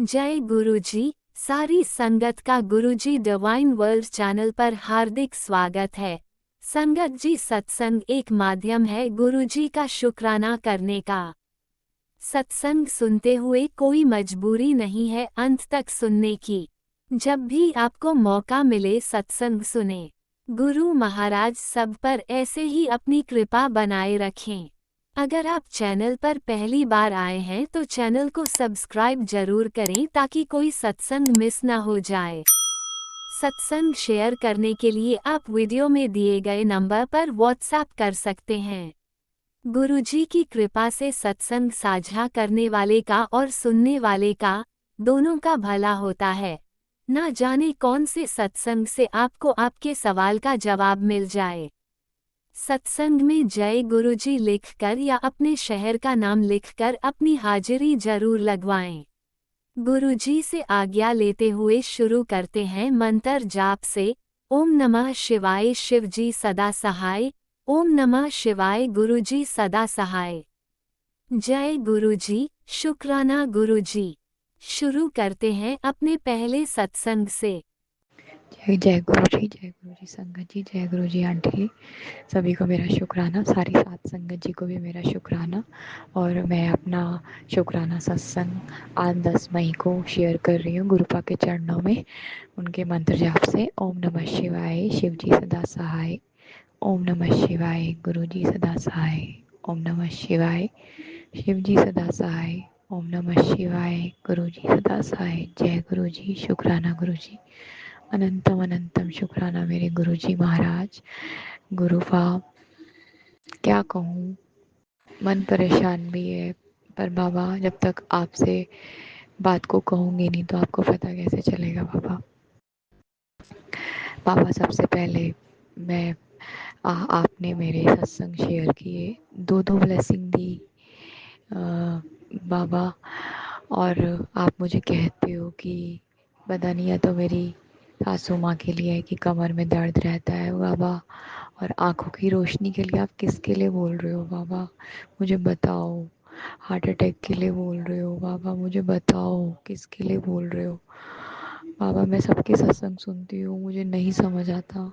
जय गुरुजी। सारी संगत का गुरुजी डिवाइन वर्ल्ड चैनल पर हार्दिक स्वागत है। संगत जी, सत्संग एक माध्यम है गुरुजी का शुक्राना करने का। सत्संग सुनते हुए कोई मजबूरी नहीं है अंत तक सुनने की। जब भी आपको मौका मिले सत्संग सुने। गुरु महाराज सब पर ऐसे ही अपनी कृपा बनाए रखें। अगर आप चैनल पर पहली बार आए हैं तो चैनल को सब्सक्राइब जरूर करें ताकि कोई सत्संग मिस ना हो जाए। सत्संग शेयर करने के लिए आप वीडियो में दिए गए नंबर पर व्हाट्सएप कर सकते हैं। गुरुजी की कृपा से सत्संग साझा करने वाले का और सुनने वाले का, दोनों का भला होता है। ना जाने कौन से सत्संग से आपको आपके सवाल का जवाब मिल जाए। सत्संग में जय गुरुजी लिखकर या अपने शहर का नाम लिखकर अपनी हाजिरी जरूर लगवाएं। गुरुजी से आज्ञा लेते हुए शुरू करते हैं मंत्र जाप से। ओम नमः शिवाय शिवजी सदा सहाय। ओम नमः शिवाय गुरुजी सदा सहाय। जय गुरुजी, शुक्राना गुरुजी। शुरू करते हैं अपने पहले सत्संग से। जय जय गुरु जी संगत जी, जय गुरु जी आंटी जी। सभी को मेरा शुक्राना, सारी सात संगत जी को भी मेरा शुक्राना। और मैं अपना शुक्राना सत्संग आज 10 मई को शेयर कर रही हूँ गुरुपा के चरणों में, उनके मंत्र जाप से। ओम नमः शिवाय शिव जी सदा सहाय। ओम नमः शिवाय गुरु जी सदा सहाय। ओम नमः शिवाय शिव जी सदा सहाय। ओम नमः शिवाय गुरु जी सदा सहाय। जय गुरु जी, शुक्राना गुरु जी। अनंतम अनंतम शुक्राना मेरे गुरुजी महाराज। गुरुपा, क्या कहूँ, मन परेशान भी है, पर बाबा जब तक आपसे बात को कहूँगी नहीं तो आपको पता कैसे चलेगा बाबा। बाबा सबसे पहले मैं आपने मेरे सत्संग शेयर किए, दो दो ब्लेसिंग दी बाबा। और आप मुझे कहते हो कि बदनिया तो मेरी सासू माँ के लिए है कि कमर में दर्द रहता है बाबा, और आँखों की रोशनी के लिए आप किसके लिए बोल रहे हो बाबा, मुझे बताओ। हार्ट अटैक के लिए बोल रहे हो बाबा, मुझे बताओ किसके लिए बोल रहे हो बाबा। मैं सबके सत्संग सुनती हूँ, मुझे नहीं समझ आता।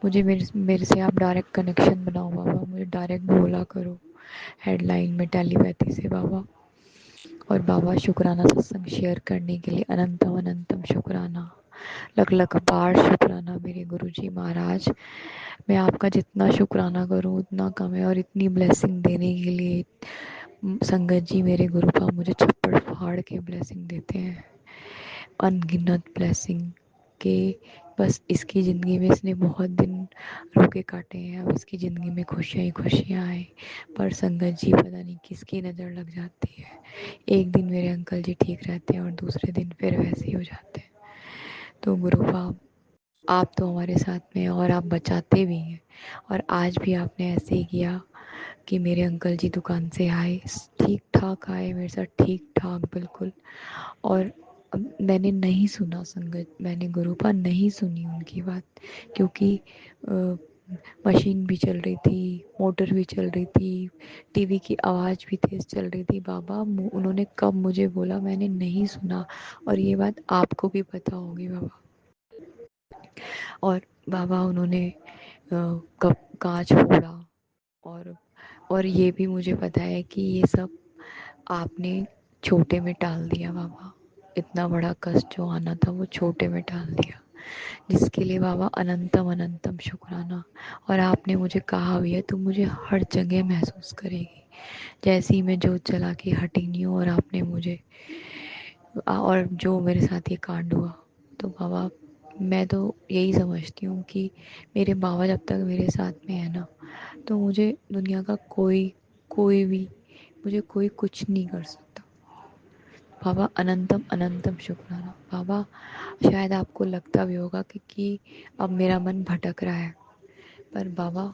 मुझे मेरे मेरे से आप डायरेक्ट कनेक्शन बनाओ बाबा, मुझे डायरेक्ट बोला करो हेडलाइन में टेलीपैथी से बाबा। और बाबा शुक्राना सत्संग शेयर करने के लिए अनंतम अनंतम शुक्राना, लख लख बार शुक्राना मेरे गुरुजी महाराज। मैं आपका जितना शुक्राना करूं उतना कम है, और इतनी ब्लेसिंग देने के लिए संगत जी मेरे गुरुपा मुझे छप्पड़ फाड़ के ब्लेसिंग देते हैं, अनगिनत ब्लेसिंग के। बस इसकी ज़िंदगी में इसने बहुत दिन रोके काटे हैं, अब इसकी ज़िंदगी में खुशियाँ ही खुशियाँ आए। पर संगत जी पता नहीं किसकी नज़र लग जाती है, एक दिन मेरे अंकल जी ठीक रहते हैं और दूसरे दिन फिर वैसे ही हो जाते हैं। तो गुरुपा, आप तो हमारे साथ में हैं और आप बचाते भी हैं। और आज भी आपने ऐसे ही किया कि मेरे अंकल जी दुकान से आए, ठीक ठाक आए मेरे साथ, ठीक ठाक बिल्कुल। और मैंने नहीं सुना संगत, मैंने गुरुपा नहीं सुनी उनकी बात, क्योंकि मशीन भी चल रही थी, मोटर भी चल रही थी, टीवी की आवाज़ भी तेज़ चल रही थी बाबा। उन्होंने कब मुझे बोला मैंने नहीं सुना, और ये बात आपको भी पता होगी बाबा। और बाबा उन्होंने कब कांच फोड़ा, और ये भी मुझे पता है कि ये सब आपने छोटे में टाल दिया बाबा। इतना बड़ा कष्ट जो आना था वो छोटे में टाल दिया, जिसके लिए बाबा अनंतम अनंतम शुक्राना। और आपने मुझे कहा भी है तुम मुझे हर जगह महसूस करेगी, जैसे ही मैं जोत जला के हटी नहीं हूँ। और आपने मुझे, और जो मेरे साथ ये कांड हुआ, तो बाबा मैं तो यही समझती हूँ कि मेरे बाबा जब तक मेरे साथ में है ना, तो मुझे दुनिया का कोई कोई भी, मुझे कोई कुछ नहीं कर सकता बाबा। अनंतम अनंतम शुक्राना बाबा। शायद आपको लगता भी होगा कि अब मेरा मन भटक रहा है, पर बाबा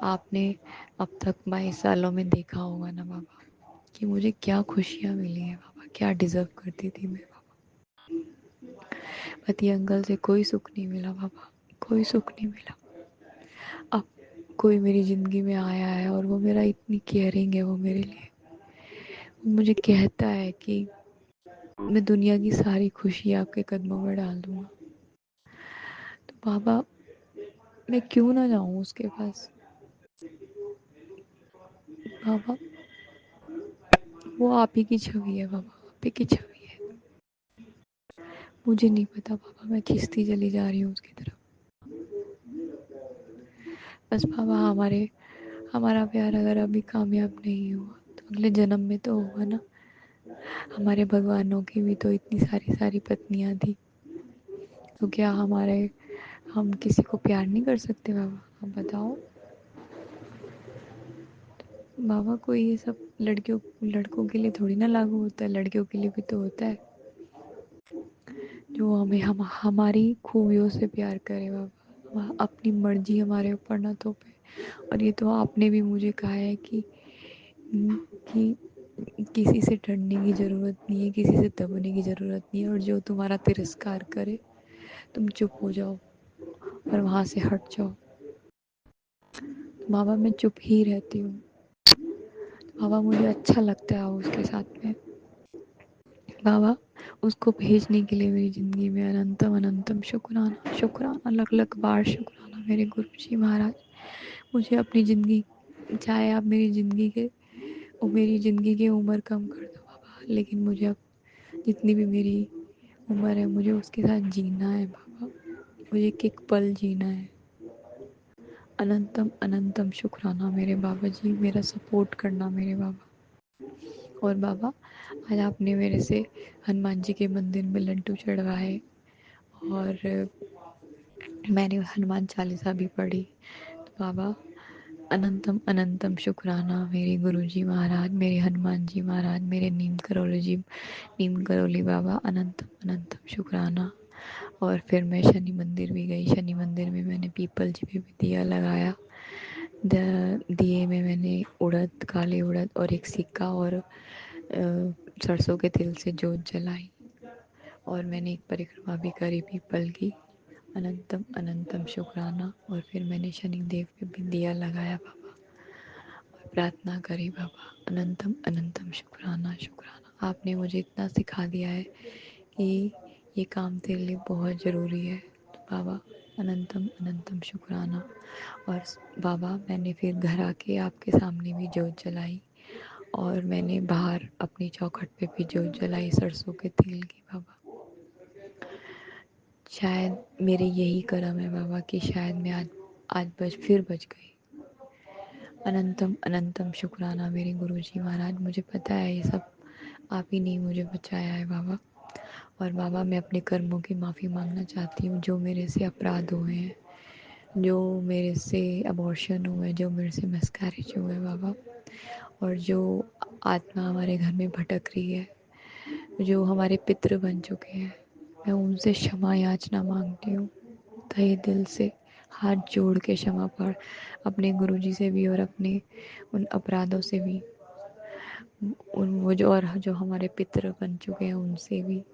आपने अब तक 22 सालों में देखा होगा ना बाबा कि मुझे क्या खुशियाँ मिली हैं बाबा, क्या डिज़र्व करती थी मैं बाबा। पति अंकल से कोई सुख नहीं मिला बाबा, कोई सुख नहीं मिला। अब कोई मेरी ज़िंदगी में आया है और वो मेरा इतनी केयरिंग है, वो मेरे लिए, वो मुझे कहता है कि मैं दुनिया की सारी खुशी आपके कदमों में डाल दूंगा। तो बाबा, मैं क्यों ना जाऊं उसके पास। बाबा, वो आप ही की छवि है बाबा, आप ही की छवि है। मुझे नहीं पता बाबा, मैं खिंचती चली जा रही हूँ उसकी तरफ। बस बाबा, हमारा प्यार अगर अभी कामयाब नहीं हुआ तो अगले जन्म में तो होगा ना। हमारे भगवानों की भी तो इतनी सारी सारी पत्नियां थी, तो क्या हम किसी को प्यार नहीं कर सकते बाबा? आप बताओ बाबा। कोई ये सब लड़कों के लिए थोड़ी ना लागू होता है, लड़कियों के लिए भी तो होता है। जो हमारी खूबियों से प्यार करे बाबा, अपनी मर्जी हमारे ऊपर ना थोपे। और ये तो आपने भी मुझे कहा है कि किसी से डरने की ज़रूरत नहीं है, किसी से दबने की ज़रूरत नहीं है, और जो तुम्हारा तिरस्कार करे तुम चुप हो जाओ और वहाँ से हट जाओ। बाबा, मैं चुप ही रहती हूँ बाबा, मुझे अच्छा लगता है उसके साथ में। बाबा, उसको भेजने के लिए मेरी ज़िंदगी में अनंतम अनंतम शुक्राना, शुक्राना, लख लख बार शुक्राना मेरे गुरु जी महाराज। मुझे अपनी ज़िंदगी, चाहे आप मेरी ज़िंदगी की उम्र कम कर दो बाबा, लेकिन मुझे अब जितनी भी मेरी उम्र है मुझे उसके साथ जीना है बाबा। मुझे एक पल जीना है। अनंतम अनंतम शुक्राना मेरे बाबा जी, मेरा सपोर्ट करना मेरे बाबा। और बाबा, आज आपने मेरे से हनुमान जी के मंदिर में लड्डू चढ़वाए और मैंने हनुमान चालीसा भी पढ़ी। तो बाबा, अनंतम अनंतम शुक्राना मेरे गुरु जी महाराज, मेरे हनुमान जी महाराज, मेरे नीम करोली बाबा, अनंतम अनंतम शुक्राना। और फिर मैं शनि मंदिर भी गई। शनि मंदिर में मैंने पीपल जी पे भी दिया लगाया। दिए में मैंने उड़द, काले उड़द और एक सिक्का और सरसों के तेल से जोत जलाई। और मैंने एक परिक्रमा भी करी पीपल की। अनंतम अनंतम शुक्राना। और फिर मैंने शनि देव पे भी दिया लगाया बाबा, और प्रार्थना करी बाबा, अनंतम अनंतम शुक्राना, शुक्राना। आपने मुझे इतना सिखा दिया है कि ये काम तेरे लिए बहुत ज़रूरी है। तो बाबा, अनंतम अनंतम शुक्राना। और बाबा, मैंने फिर घर आके आपके सामने भी जोत जलाई, और मैंने बाहर अपनी चौखट पे भी जोत जलाई सरसों के तेल की बाबा। शायद मेरे यही करम है बाबा कि शायद मैं आज फिर बच गई। अनंतम अनंतम शुक्राना मेरे गुरुजी महाराज। मुझे पता है ये सब आप ही ने मुझे बचाया है बाबा। और बाबा, मैं अपने कर्मों की माफ़ी मांगना चाहती हूँ, जो मेरे से अपराध हुए हैं, जो मेरे से अबॉर्शन हुए, जो मेरे से मिसकैरेज हुए बाबा, और जो आत्मा हमारे घर में भटक रही है, जो हमारे पितृ बन चुके हैं, मैं उनसे क्षमा याचना मांगती हूँ तहे दिल से, हाथ जोड़ के क्षमा पर अपने गुरुजी से भी और अपने उन अपराधों से भी, जो हमारे पितृ बन चुके हैं उनसे भी।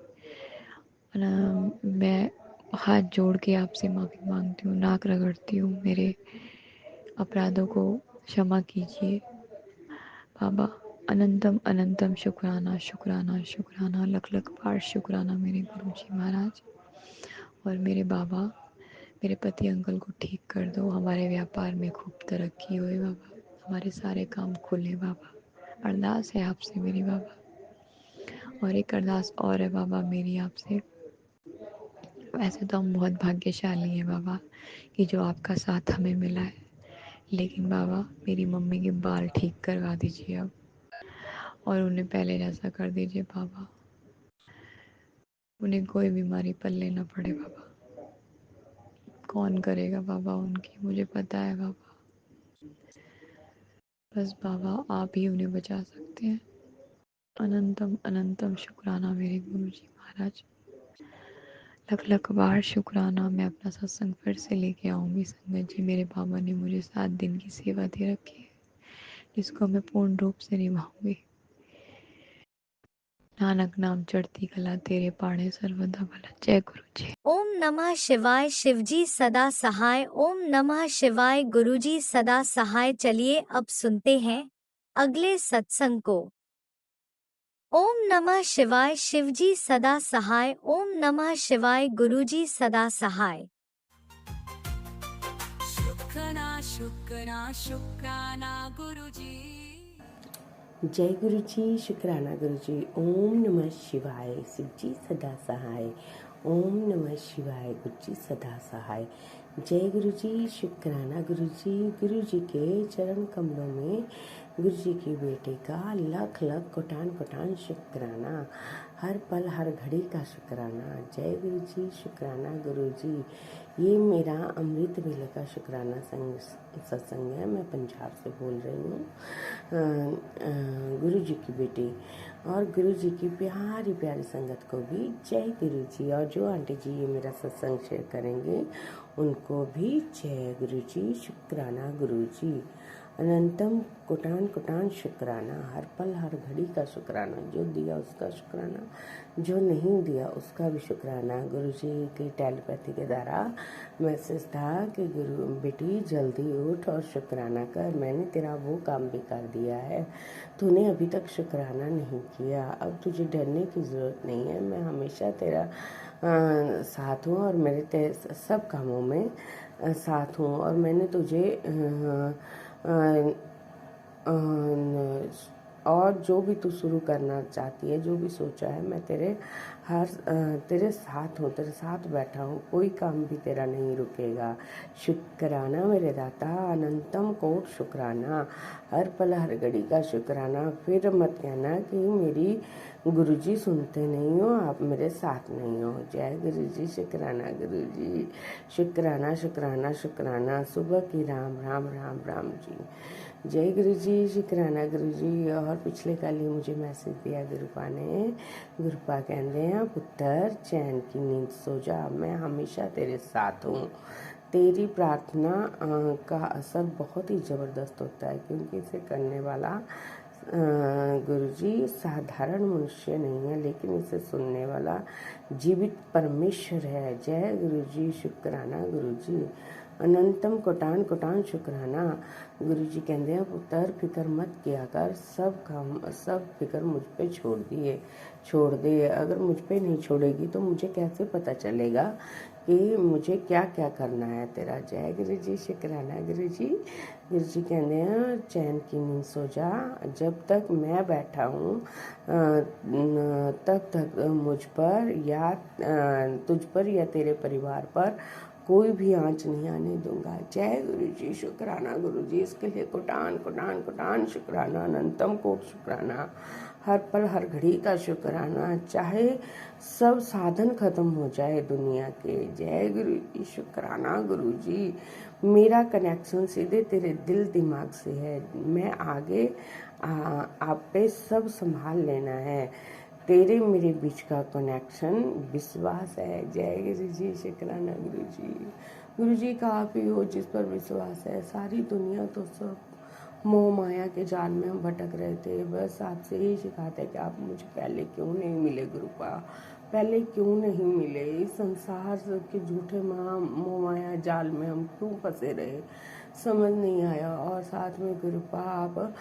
मैं हाथ जोड़ के आपसे माफ़ी मांगती हूँ, नाक रगड़ती हूँ, मेरे अपराधों को क्षमा कीजिए बाबा। अनंतम अनंतम शुक्राना, शुक्राना, शुक्राना, लख लख बार शुक्राना मेरे गुरुजी महाराज। और मेरे बाबा, मेरे पति अंकल को ठीक कर दो, हमारे व्यापार में खूब तरक्की होए बाबा, हमारे सारे काम खुले बाबा। अरदास है आपसे मेरी बाबा। और एक अरदास और है बाबा मेरी आपसे। वैसे तो हम बहुत भाग्यशाली हैं बाबा कि जो आपका साथ हमें मिला है, लेकिन बाबा, मेरी मम्मी के बाल ठीक करवा दीजिए अब, और उन्हें पहले जैसा कर दीजिए बाबा। उन्हें कोई बीमारी पल्ले ना पड़े बाबा। कौन करेगा बाबा उनकी, मुझे पता है बाबा। बस बाबा, आप ही उन्हें बचा सकते हैं। अनंतम अनंतम शुक्राना मेरे गुरु जी महाराज। लख लख बार शुक्राना। मैं अपना सत्संग फिर से लेके आऊँगी संगत जी। मेरे बाबा ने मुझे 7 दिन की सेवा दे रखी है, जिसको मैं पूर्ण रूप से निभाऊंगी। नानक नाम चढ़ती कला, तेरे पाड़े सर्वदा भला। जय गुरु जी। ओम नमः शिवाय। शिवजी सदा सहाय। ओम नमः शिवाय। गुरुजी सदा सहाय। चलिए अब सुनते हैं अगले सत्संग को। ओम नमः शिवाय। शिवजी सदा सहाय। ओम नमः शिवाय। गुरुजी सदा सहाय। शुक्राना गुरुजी। जय गुरु जी, शुक्राना गुरु जी। ओम नमः शिवाय। शिव जी सदा सहाय। ओम नमः शिवाय। गुरु जी सदा सहाय। जय गुरु जी, शुक्राना गुरु जी। गुरु जी के चरण कमलों में गुरु जी की बेटे का लख लख कोटान कोटान शुक्राना, हर पल हर घड़ी का शुक्राना। जय गुरु जी, शुक्राना गुरु जी। ये मेरा अमृत वेले का शुक्राना सत्संग है। मैं पंजाब से बोल रही हूँ। गुरु जी की बेटी और गुरु जी की प्यारी प्यारी संगत को भी जय गुरु जी। और जो आंटी जी ये मेरा सत्संग शेयर करेंगे उनको भी जय गुरु जी, शुक्राना गुरु जी। अनंतम कोटान कोटान शुक्राना, हर पल हर घड़ी का शुक्राना। जो दिया उसका शुक्राना, जो नहीं दिया उसका भी शुक्राना। गुरु जी की टेलीपैथी के द्वारा मैसेज था कि गुरु बेटी जल्दी उठ और शुक्राना कर, मैंने तेरा वो काम भी कर दिया है, तूने अभी तक शुक्राना नहीं किया। अब तुझे डरने की ज़रूरत नहीं है, मैं हमेशा तेरा साथ हूँ और मेरे सब कामों में साथ हूँ। और मैंने तुझे और जो भी तू शुरू करना चाहती है, जो भी सोचा है, मैं तेरे साथ हूँ, तेरे साथ बैठा हूँ, कोई काम भी तेरा नहीं रुकेगा। शुक्राना मेरे दाता, अनंतम कोट शुक्राना, हर पल हर घड़ी का शुक्राना। फिर मत कहना कि मेरी गुरुजी सुनते नहीं हो, आप मेरे साथ नहीं हो। जय गुरुजी, शुक्राना गुरुजी, शुक्राना शुक्राना शुक्राना। सुबह की राम राम राम राम जी। जय गुरु जी, शुक्राना गुरु जी। और पिछले कल ही मुझे मैसेज दिया गुरुपा ने। गुरुपा कहते हैं पुत्र चैन की नींद सो जा, मैं हमेशा तेरे साथ हूँ। तेरी प्रार्थना का असर बहुत ही ज़बरदस्त होता है, क्योंकि इसे करने वाला गुरुजी साधारण मनुष्य नहीं है, लेकिन इसे सुनने वाला जीवित परमेश्वर है। जय गुरुजी, शुक्राना गुरुजी। अनंतम कोटान कोटान शुक्राना। गुरु जी कहते हैं पुत्र फिक्र मत किया कर, सब फिक्र मुझ पे छोड़ दे। अगर मुझ पे नहीं छोड़ेगी तो मुझे कैसे पता चलेगा कि मुझे क्या क्या करना है तेरा। जय गुरु जी, शुक्राना गुरु जी। गुरु जी कहते हैं चैन की नींद सो जा, जब तक मैं बैठा हूँ तब तक तुझ पर या तेरे परिवार पर कोई भी आँच नहीं आने दूंगा। जय गुरु जी, शुक्राना गुरु जी। इसके लिए कोटान कोटान कोटान शुक्राना, अनंतम कोट शुक्राना, हर पल हर घड़ी का शुक्राना। चाहे सब साधन खत्म हो जाए दुनिया के। जय गुरु जी, शुक्राना गुरु जी। मेरा कनेक्शन सीधे तेरे दिल दिमाग से है, मैं आगे आप पे सब संभाल लेना है। तेरे मेरे बीच का कनेक्शन विश्वास है। जय गुरु जी, शुक्राना गुरु जी। गुरु जी का आप ही हो जिस पर विश्वास है। सारी दुनिया तो सब मोह माया के जाल में हम भटक रहे थे। बस आपसे यही शिकायत है कि आप मुझे पहले क्यों नहीं मिले गुरुपा, पहले क्यों नहीं मिले। इस संसार के झूठे मोह माया जाल में हम क्यों फंसे रहे, समझ नहीं आया। और साथ में गुरुपा आप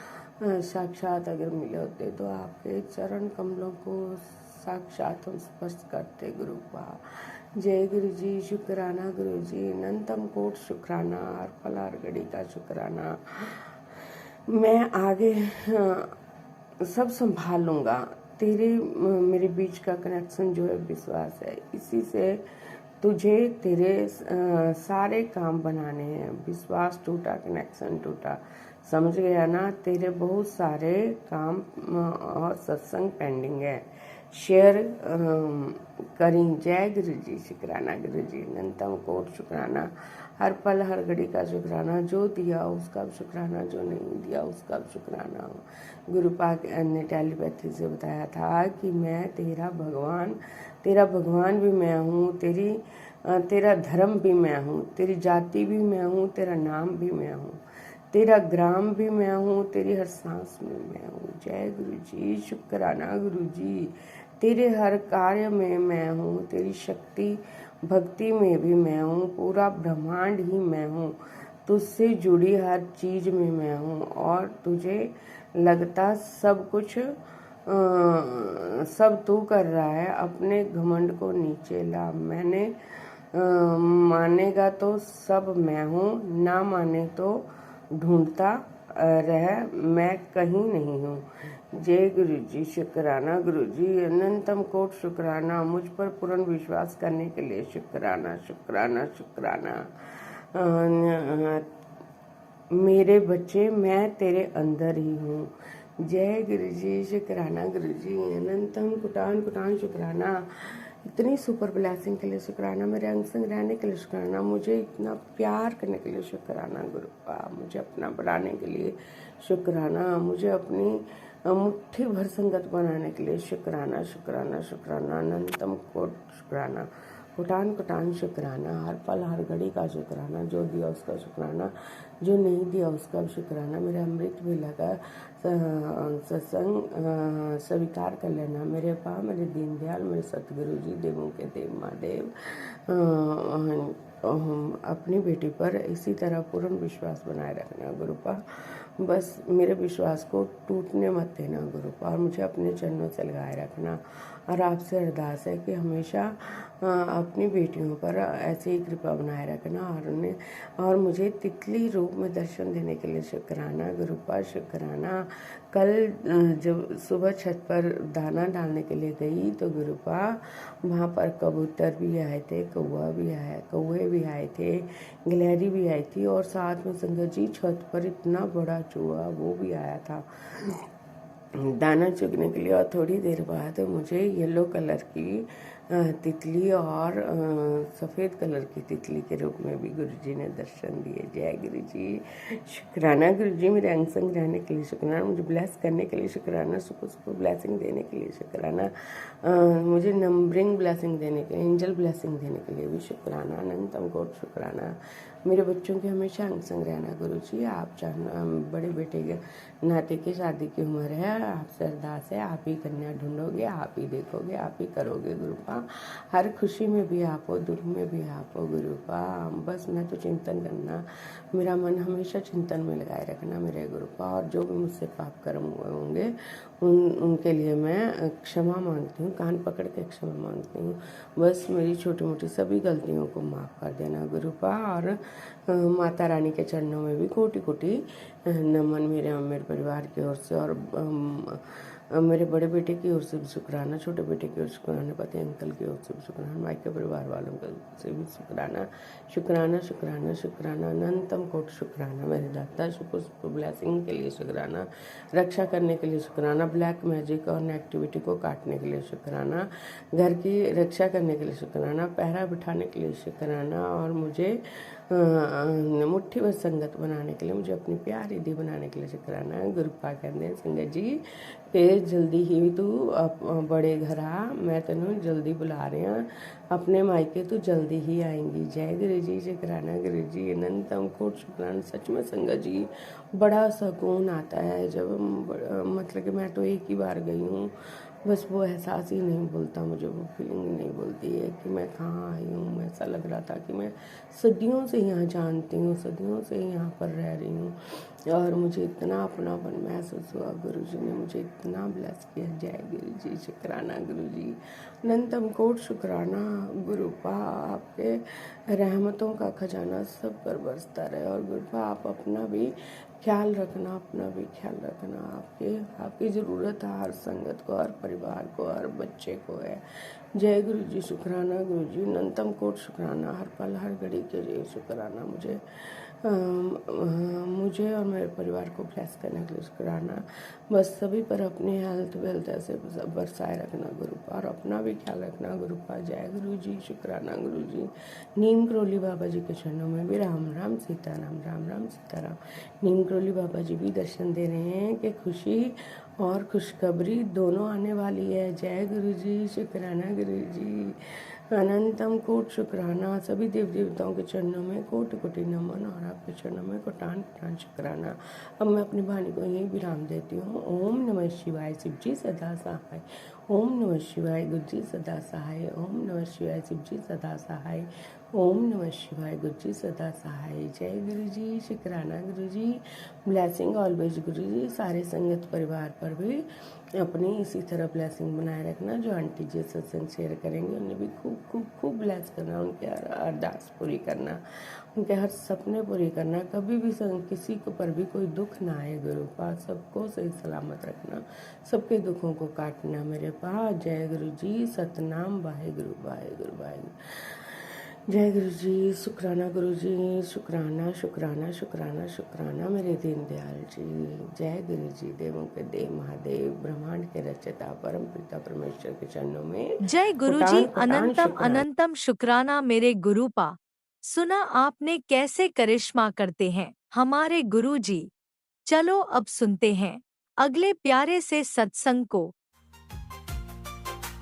साक्षात अगर मिले होते तो आपके चरण कमलों को साक्षात हम स्पर्श करते गुरुपा। जय गुरु जी, शुक्राना गुरु जी। अनंतम कोट शुक्राना, हर पल हर घड़ी का शुक्राना। मैं आगे सब संभाल लूँगा। तेरे मेरे बीच का कनेक्शन जो है विश्वास है, इसी से तुझे तेरे सारे काम बनाने हैं। विश्वास टूटा, कनेक्शन टूटा, समझ गया ना। तेरे बहुत सारे काम और सत्संग पेंडिंग है, शेयर करें। जय गुरु जी, शुक्राना गुरु जी। अनंतम कोट शुक्राना, हर पल हर घड़ी का शुक्राना। जो दिया उसका भी शुक्राना, जो नहीं दिया उसका भी शुक्राना। गुरुपाक ने टेलीपैथी से बताया था कि मैं तेरा भगवान भी मैं हूँ, तेरा धर्म भी मैं हूँ, तेरी जाति भी मैं हूँ, तेरा नाम भी मैं हूँ, तेरा ग्राम भी मैं हूँ, तेरी हर सांस में मैं हूँ। जय गुरु जी, शुक्राना गुरु जी। तेरे हर कार्य में मैं हूँ, तेरी शक्ति भक्ति में भी मैं हूँ, पूरा ब्रह्मांड ही मैं हूँ, तुझसे जुड़ी हर चीज में मैं हूँ। और तुझे लगता सब कुछ सब तू कर रहा है, अपने घमंड को नीचे ला। मैंने मानेगा तो सब मैं हूँ, ना माने तो ढूंढता रह, मैं कहीं नहीं हूँ। जय गुरु जी, शुक्राना गुरु जी, अनंतम कोट शुक्राना, मुझ पर पूर्ण विश्वास करने के लिए शुक्राना शुक्राना शुक्राना। मेरे बच्चे, मैं तेरे अंदर ही हूँ। जय गुरु जी, शुक्राना गुरु जी, अनंतम कुटान कुटान शुक्राना। इतनी सुपर ब्लेसिंग के लिए शुक्राना, मेरे अंग संग रहने के लिए शुक्राना, मुझे इतना प्यार करने के लिए शुक्राना गुरुपा, मुझे अपना बढ़ाने के लिए शुक्राना, मुझे अपनी मुट्ठी भर संगत बनाने के लिए शुक्राना शुक्राना शुक्राना, अनंतम कोट शुक्राना, कुटान कुटान शुक्राना, हर पल हर घड़ी का शुक्राना, जो दिया उसका शुक्राना, जो नहीं दिया उसका शुक्राना। मेरे अमृत भी लगा सत्संग स्वीकार कर लेना मेरे पा, मेरे दीनदयाल, मेरे सतगुरु जी, देवों के देव महादेव। अपनी बेटी पर इसी तरह पूर्ण विश्वास बनाए रखना गुरुपा, बस मेरे विश्वास को टूटने मत देना गुरुपा, और मुझे अपने चरणों से लगाए रखना। और आपसे अरदास है कि हमेशा अपनी बेटियों पर ऐसे ही कृपा बनाए रखना, और मुझे तितली रूप में दर्शन देने के लिए शुक्राना गुरुपा शुक्राना। कल जब सुबह छत पर दाना डालने के लिए गई तो गुरुपा वहाँ पर कबूतर भी आए थे, कौवे भी आए थे, गिलहरी भी आई थी, और साथ में संगत जी छत पर इतना बड़ा चूहा वो भी आया था दाना चुगने के लिए। और थोड़ी देर बाद मुझे येलो कलर की तितली और सफ़ेद कलर की तितली के रूप में भी गुरुजी ने दर्शन दिए। जय गुरुजी, शुक्राना गुरुजी, मेरे अंग संग रहने के लिए शुक्राना, मुझे ब्लेस करने के लिए शुक्राना, सुपर सुपर ब्लेसिंग देने के लिए शुक्राना, मुझे नंबरिंग ब्लेसिंग देने के लिए, एंजल ब्लेसिंग देने के लिए भी शुक्राना, अनंतम कोट शुक्राना। मेरे बच्चों के हमेशा अंग संग रहना गुरुजी। आप चाहना बड़े बेटे के नाते की शादी की उम्र है, आपसे अरदास है, आप ही कन्या ढूंढोगे, आप ही देखोगे, आप ही करोगे गुरुपा। हर खुशी में भी आप हो, दुख में भी आप हो गुरुपा। बस मैं तो चिंतन करना, मेरा मन हमेशा चिंतन में लगाए रखना मेरे गुरुपा। और जो भी मुझसे पाप कर्म हुए होंगे उनके लिए मैं क्षमा मांगती हूँ, कान पकड़ के क्षमा मांगती हूँ। बस मेरी छोटी मोटी सभी गलतियों को माफ़ कर देना गुरुपा। और माता रानी के चरणों में भी कोटि कोटि नमन मेरे परिवार की ओर से, और मेरे बड़े बेटे की ओर से भी शुक्राना, छोटे बेटे की ओर से शुक्राना, पति अंकल की ओर से भी शुक्राना, मायके परिवार वालों से भी शुक्राना शुक्राना शुक्राना शुक्राना, अनंतम कोट शुक्राना। मेरे दाता सुपर ब्लेसिंग के लिए शुक्राना, रक्षा करने के लिए शुक्राना, ब्लैक मैजिक और नेगेटिविटी को काटने के लिए शुक्राना, घर की रक्षा करने के लिए शुक्राना, पहरा बिठाने के लिए शुक्राना, और मुझे मुट्ठी भर संगत बनाने के लिए, मुझे अपनी प्यारी दी बनाने के लिए शुक्राना। गुरुपा कहते हैं संगत जी कि जल्दी ही तू बड़े घर आ, मैं तेनों जल्दी बुला रही हूँ, अपने मायके तू जल्दी ही आएंगी। जय गुरु जी, शुक्राना गुरु जी, अनंतम कोट शुक्राना। सच में संगत जी बड़ा सुकून आता है जब मतलब कि मैं तो एक ही बार गई हूँ, बस वो एहसास ही नहीं बोलता, मुझे वो फीलिंग नहीं बोलती है कि मैं कहाँ आई हूँ। ऐसा लग रहा था कि मैं सदियों से यहाँ जानती हूँ, सदियों से यहाँ पर रह रही हूँ, और मुझे इतना अपनापन महसूस हुआ। गुरु जी ने मुझे इतना ब्लेस किया। जय गुरु जी, शुक्राना गुरु जी, अनंतम कोट शुक्राना गुरुपा। आपके रहमतों का खजाना सब पर बरसता रहे, और गुरुपा आप अपना भी ख्याल रखना, अपना भी ख्याल रखना। आपकी ज़रूरत है हर संगत को, हर परिवार को, हर बच्चे को है। जय गुरु जी, शुक्राना गुरु जी, अनंतम कोट शुक्राना, हर पल हर घड़ी के लिए शुक्राना। मुझे और मेरे परिवार को ब्लेस करने के लिए शुक्राना। बस सभी पर अपनी हेल्थ वेल्थ ऐसे बरसाए रखना गुरुपा, और अपना भी ख्याल रखना गुरुपा। जय गुरु जी, शुक्राना गुरु जी। नीम करोली बाबा जी के चरणों में भी राम राम सीताराम, राम राम सीताराम। नीम करोली बाबा जी भी दर्शन दे रहे हैं कि खुशी और खुशखबरी दोनों आने वाली है। जय गुरु जी, शुक्राना गुरु जी, अनंतम कोट शुक्राना। सभी देव देवताओं के चरणों में कोटि कोटि नमन, और आपके चरणों में कोटान कोटान शुक्राना। अब मैं अपनी वाणी को यही विराम देती हूँ। ओम नमः शिवाय, शिव जी सदा सहाय। ओम नमः शिवाय, गुरु जी सदा सहाय। ओम नमः शिवाय, शिव जी सदा सहाय। ओम नमः शिवाय, गुरु जी सदा सहाय। जय गुरु जी, शुक्राना गुरु जी, ब्लेसिंग ऑलवेज गुरु जी। सारे संगत परिवार पर भी अपनी इसी तरह ब्लेसिंग बनाए रखना। जो आंटी जी सत्संग शेयर करेंगे उन्हें भी खूब खूब खूब ब्लेस करना, उनके हर अरदास पूरी करना, उनके हर सपने पूरी करना। कभी भी किसी को पर भी कोई दुख ना आए गुरु पास, सबको सही सलामत रखना, सबके दुखों को काटना मेरे पास। जय गुरु जी, सतनाम वाहेगुरु वाहेगुरु वाहेगुरु। जय गुरु जी, शुक्राना गुरु जी, शुक्राना शुक्राना शुक्राना शुक्राना मेरे दीनदयाल जी। जय गुरु जी, देवों के देव महादेव, ब्रह्मांड के रचयिता परम पिता परमेश्वर के चरणों में जय गुरुजी, कोटान कोटान अनंतम शुक्राना। अनंतम शुक्राना मेरे गुरुपा। सुना आपने कैसे करिश्मा करते हैं हमारे गुरुजी। चलो अब सुनते हैं अगले प्यारे से सत्संग को।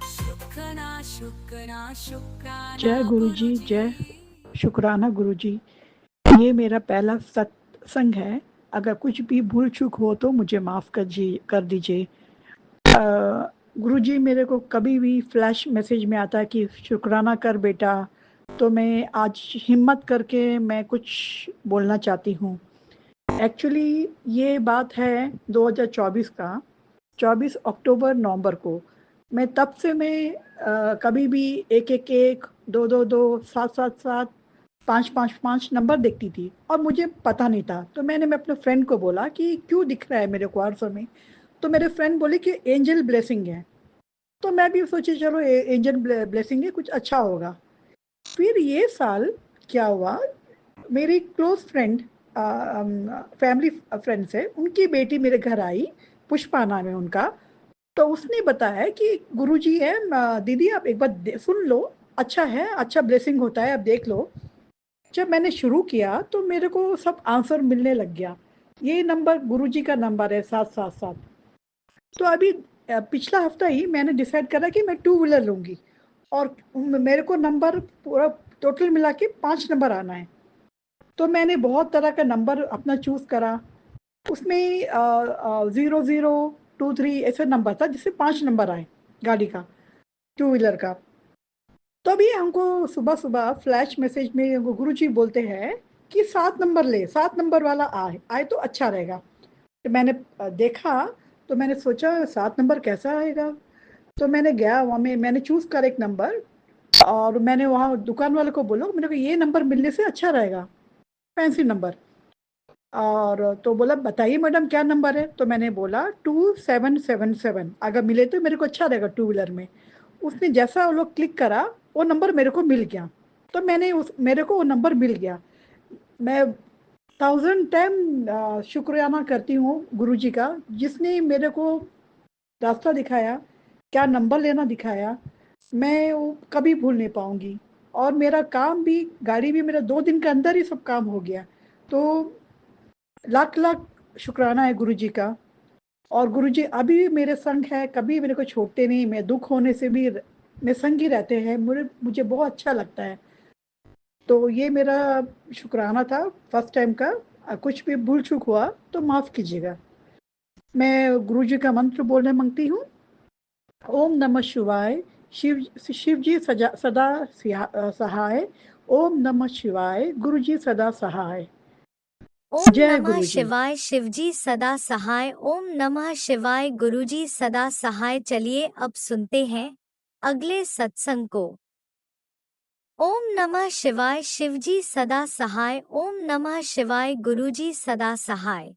शुक्राना शुक्राना शुक्राना जय गुरु जी, जय शुक्राना गुरु जी। ये मेरा पहला सत्संग है। अगर कुछ भी भूल चूक हो तो मुझे माफ़ कर दीजिए। गुरु जी, मेरे को कभी भी फ्लैश मैसेज में आता है कि शुक्राना कर बेटा, तो मैं आज हिम्मत करके मैं कुछ बोलना चाहती हूँ। एक्चुअली ये बात है 2024 का, 24 अक्टूबर नवंबर को। मैं तब से कभी भी 111, 222, 777, 555 नंबर देखती थी और मुझे पता नहीं था। तो मैंने अपने फ्रेंड को बोला कि क्यों दिख रहा है मेरे को 800 में। तो मेरे फ्रेंड बोले कि एंजल ब्लेसिंग है। तो मैं भी सोची चलो एंजल ब्लेसिंग है, कुछ अच्छा होगा। फिर ये साल क्या हुआ, मेरी क्लोज फ्रेंड, फैमिली फ्रेंड से उनकी बेटी मेरे घर आई, पुष्पा नाम है उनका। तो उसने बताया कि गुरुजी है, दीदी आप एक बार सुन लो, अच्छा है, अच्छा ब्लेसिंग होता है, आप देख लो। जब मैंने शुरू किया तो मेरे को सब आंसर मिलने लग गया। ये नंबर गुरुजी का नंबर है 777। तो अभी पिछला हफ्ता ही मैंने डिसाइड करा कि मैं 2 व्हीलर लूँगी और मेरे को नंबर पूरा टोटल मिला के 5 नंबर आना है। तो मैंने बहुत तरह का नंबर अपना चूज़ करा। उसमें 0023 ऐसे नंबर था जिससे 5 नंबर आए गाड़ी का, 2 व्हीलर का। तो अभी हमको सुबह सुबह फ्लैश मैसेज में गुरुजी बोलते हैं कि 7 नंबर ले, 7 नंबर वाला आए आए तो अच्छा रहेगा। तो मैंने देखा, तो मैंने सोचा 7 नंबर कैसा आएगा। तो मैंने गया वहाँ में, मैंने चूज़ कर एक नंबर और मैंने वहाँ दुकान वाले को बोला मेरे को ये नंबर मिलने से अच्छा रहेगा, फैंसी नंबर। और तो बोला बताइए मैडम क्या नंबर है। तो मैंने बोला 2777, अगर मिले तो मेरे को अच्छा रहेगा 2 व्हीलर में। उसने जैसा वो लोग क्लिक करा, वो नंबर मेरे को मिल गया। तो मेरे को वो नंबर मिल गया। मैं 1000 टाइम शुक्राना करती हूँ गुरुजी का, जिसने मेरे को रास्ता दिखाया, क्या नंबर लेना दिखाया। मैं वो कभी भूल नहीं पाऊंगी। और मेरा काम भी, गाड़ी भी मेरा 2 दिन के अंदर ही सब काम हो गया। तो लाख लाख शुक्राना है गुरुजी का। और गुरुजी अभी भी मेरे संग है, कभी मेरे को छोड़ते नहीं। मैं दुख होने से भी मेरे संग ही रहते हैं, मुझे बहुत अच्छा लगता है। तो ये मेरा शुक्राना था फर्स्ट टाइम का। कुछ भी भूल चूक हुआ तो माफ़ कीजिएगा। मैं गुरुजी का मंत्र बोलने मांगती हूँ। ओम नमः शिवाय। शिव जी सदा सहाय। ओम नमः शिवाय। गुरुजी सदा सहाय। ओम जय नमः गुरुजी। शिवाय, शिवजी सदा सहाय। ओम नमः शिवाय, गुरुजी सदा सहाय। चलिए अब सुनते हैं अगले सत्संग को। ओम नमः शिवाय, शिवजी सदा सहाय। ओम नमः शिवाय, गुरुजी सदा सहाय।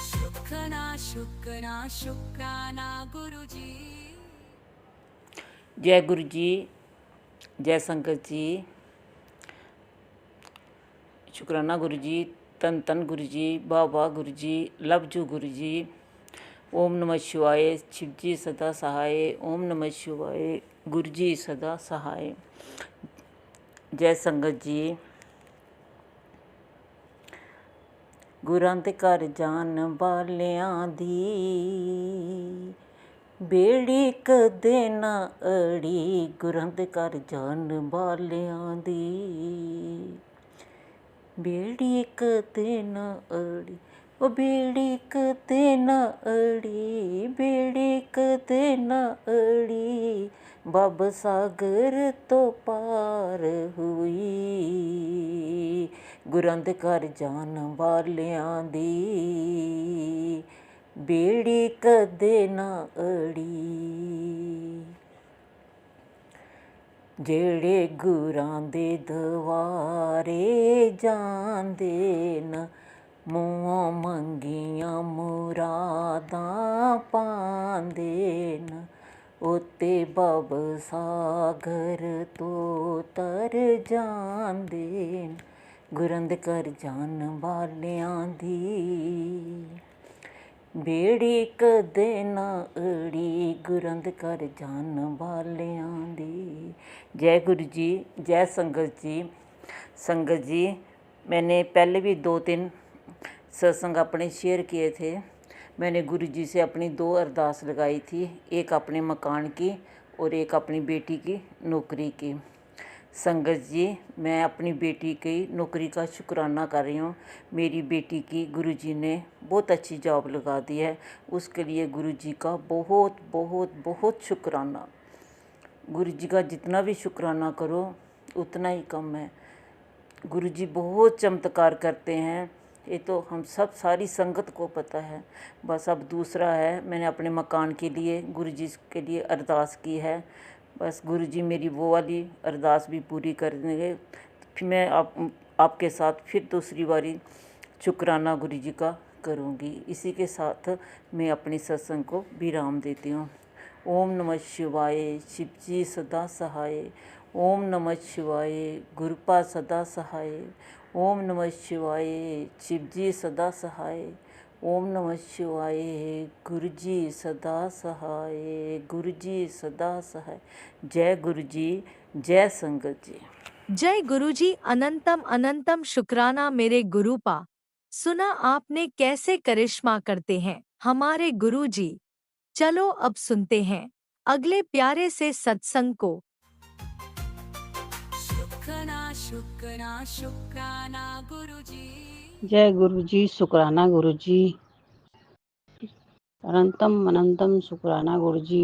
शुक्राना शुक्राना शुक्राना गुरुजी। जय गुरु जी, जय संगत जी, शुक्राना गुरु जी, तन तन गुरु जी, वाह वाह गुरु जी, लव जू गुरु जी। ओम नमः शिवाय, शिव जी सदा सहाय। ओम नमः शिवाय, गुरु जी सदा सहाय। जय संगत जी। गुरां दे घर जान वालियां दी बेड़ी कदे ना अड़ी। गुरां दे घर जान वालियां दी बेड़ी कदे ना अड़ी। ओ बेड़ी कदे ना अड़ी, बेड़ी कदे ना अड़ी। बब सागर तो पार हुई। गुरां दे घर जान वालियां दी बेड़ी कदे ना अड़ी। ਜਿਹੜੇ ਗੁਰਾਂ ਦੇ ਦਵਾਰੇ ਜਾਂਦੇ ਨ, ਮੂੰਹੋਂ ਮੰਗੀਆਂ ਮੁਰਾਦਾਂ ਪਾਉਂਦੇ ਨ, ਉੱਤੇ ਬਬ ਸਾਗਰ ਤੋਂ ਤਰ ਜਾਂਦੇ ਨ, ਗੁਰਾਂ ਦੇ ਘਰ ਜਾਣ ਵਾਲਿਆਂ ਦੀ। बेड़ी कदे ना अड़ी, गुਰਾਂ ਦੇ ਘਰ ਜਾਣ ਵਾਲਿਆਂ ਦੀ। जय गुरु जी, जय संगत जी। संगत जी, मैंने पहले भी 2-3 सत्संग अपने शेयर किए थे। मैंने गुरु जी से अपनी 2 अरदास लगाई थी, एक अपने मकान की और एक अपनी बेटी की नौकरी की। संगत जी, मैं अपनी बेटी की नौकरी का शुक्राना कर रही हूँ। मेरी बेटी की गुरुजी ने बहुत अच्छी जॉब लगा दी है, उसके लिए गुरुजी का बहुत बहुत बहुत शुक्राना। गुरुजी का जितना भी शुक्राना करो उतना ही कम है। गुरुजी बहुत चमत्कार करते हैं, ये तो हम सब सारी संगत को पता है। बस अब दूसरा है, मैंने अपने मकान के लिए गुरुजी के लिए अरदास की है। बस गुरुजी मेरी वो वाली अरदास भी पूरी कर देंगे। फिर मैं आपके साथ फिर दूसरी बारी शुक्राना गुरुजी का करूँगी। इसी के साथ मैं अपनी सत्संग को विराम देती हूँ। ओम नमः शिवाय, शिव जी सदा सहाय। ओम नमः शिवाय, गुरुपा सदा सहाय। ओम नमः शिवाय, शिव जी सदा सहाय। ओम नमः शिवाय, गुरु जी सदा सहाय, गुरु जी सदा सहाय। जय गुरु जी, जय संगत जी। जय गुरु जी। अनंतम अनंतम शुक्राना मेरे गुरुपा। सुना आपने कैसे करिश्मा करते हैं हमारे गुरु जी। चलो अब सुनते हैं अगले प्यारे से सत्संग को। शुक्राना शुक्राना शुक्राना गुरु जी। जय गुरु जी, शुक्राना गुरु जी। अनंतम अनंतम शुक्राना गुरु जी।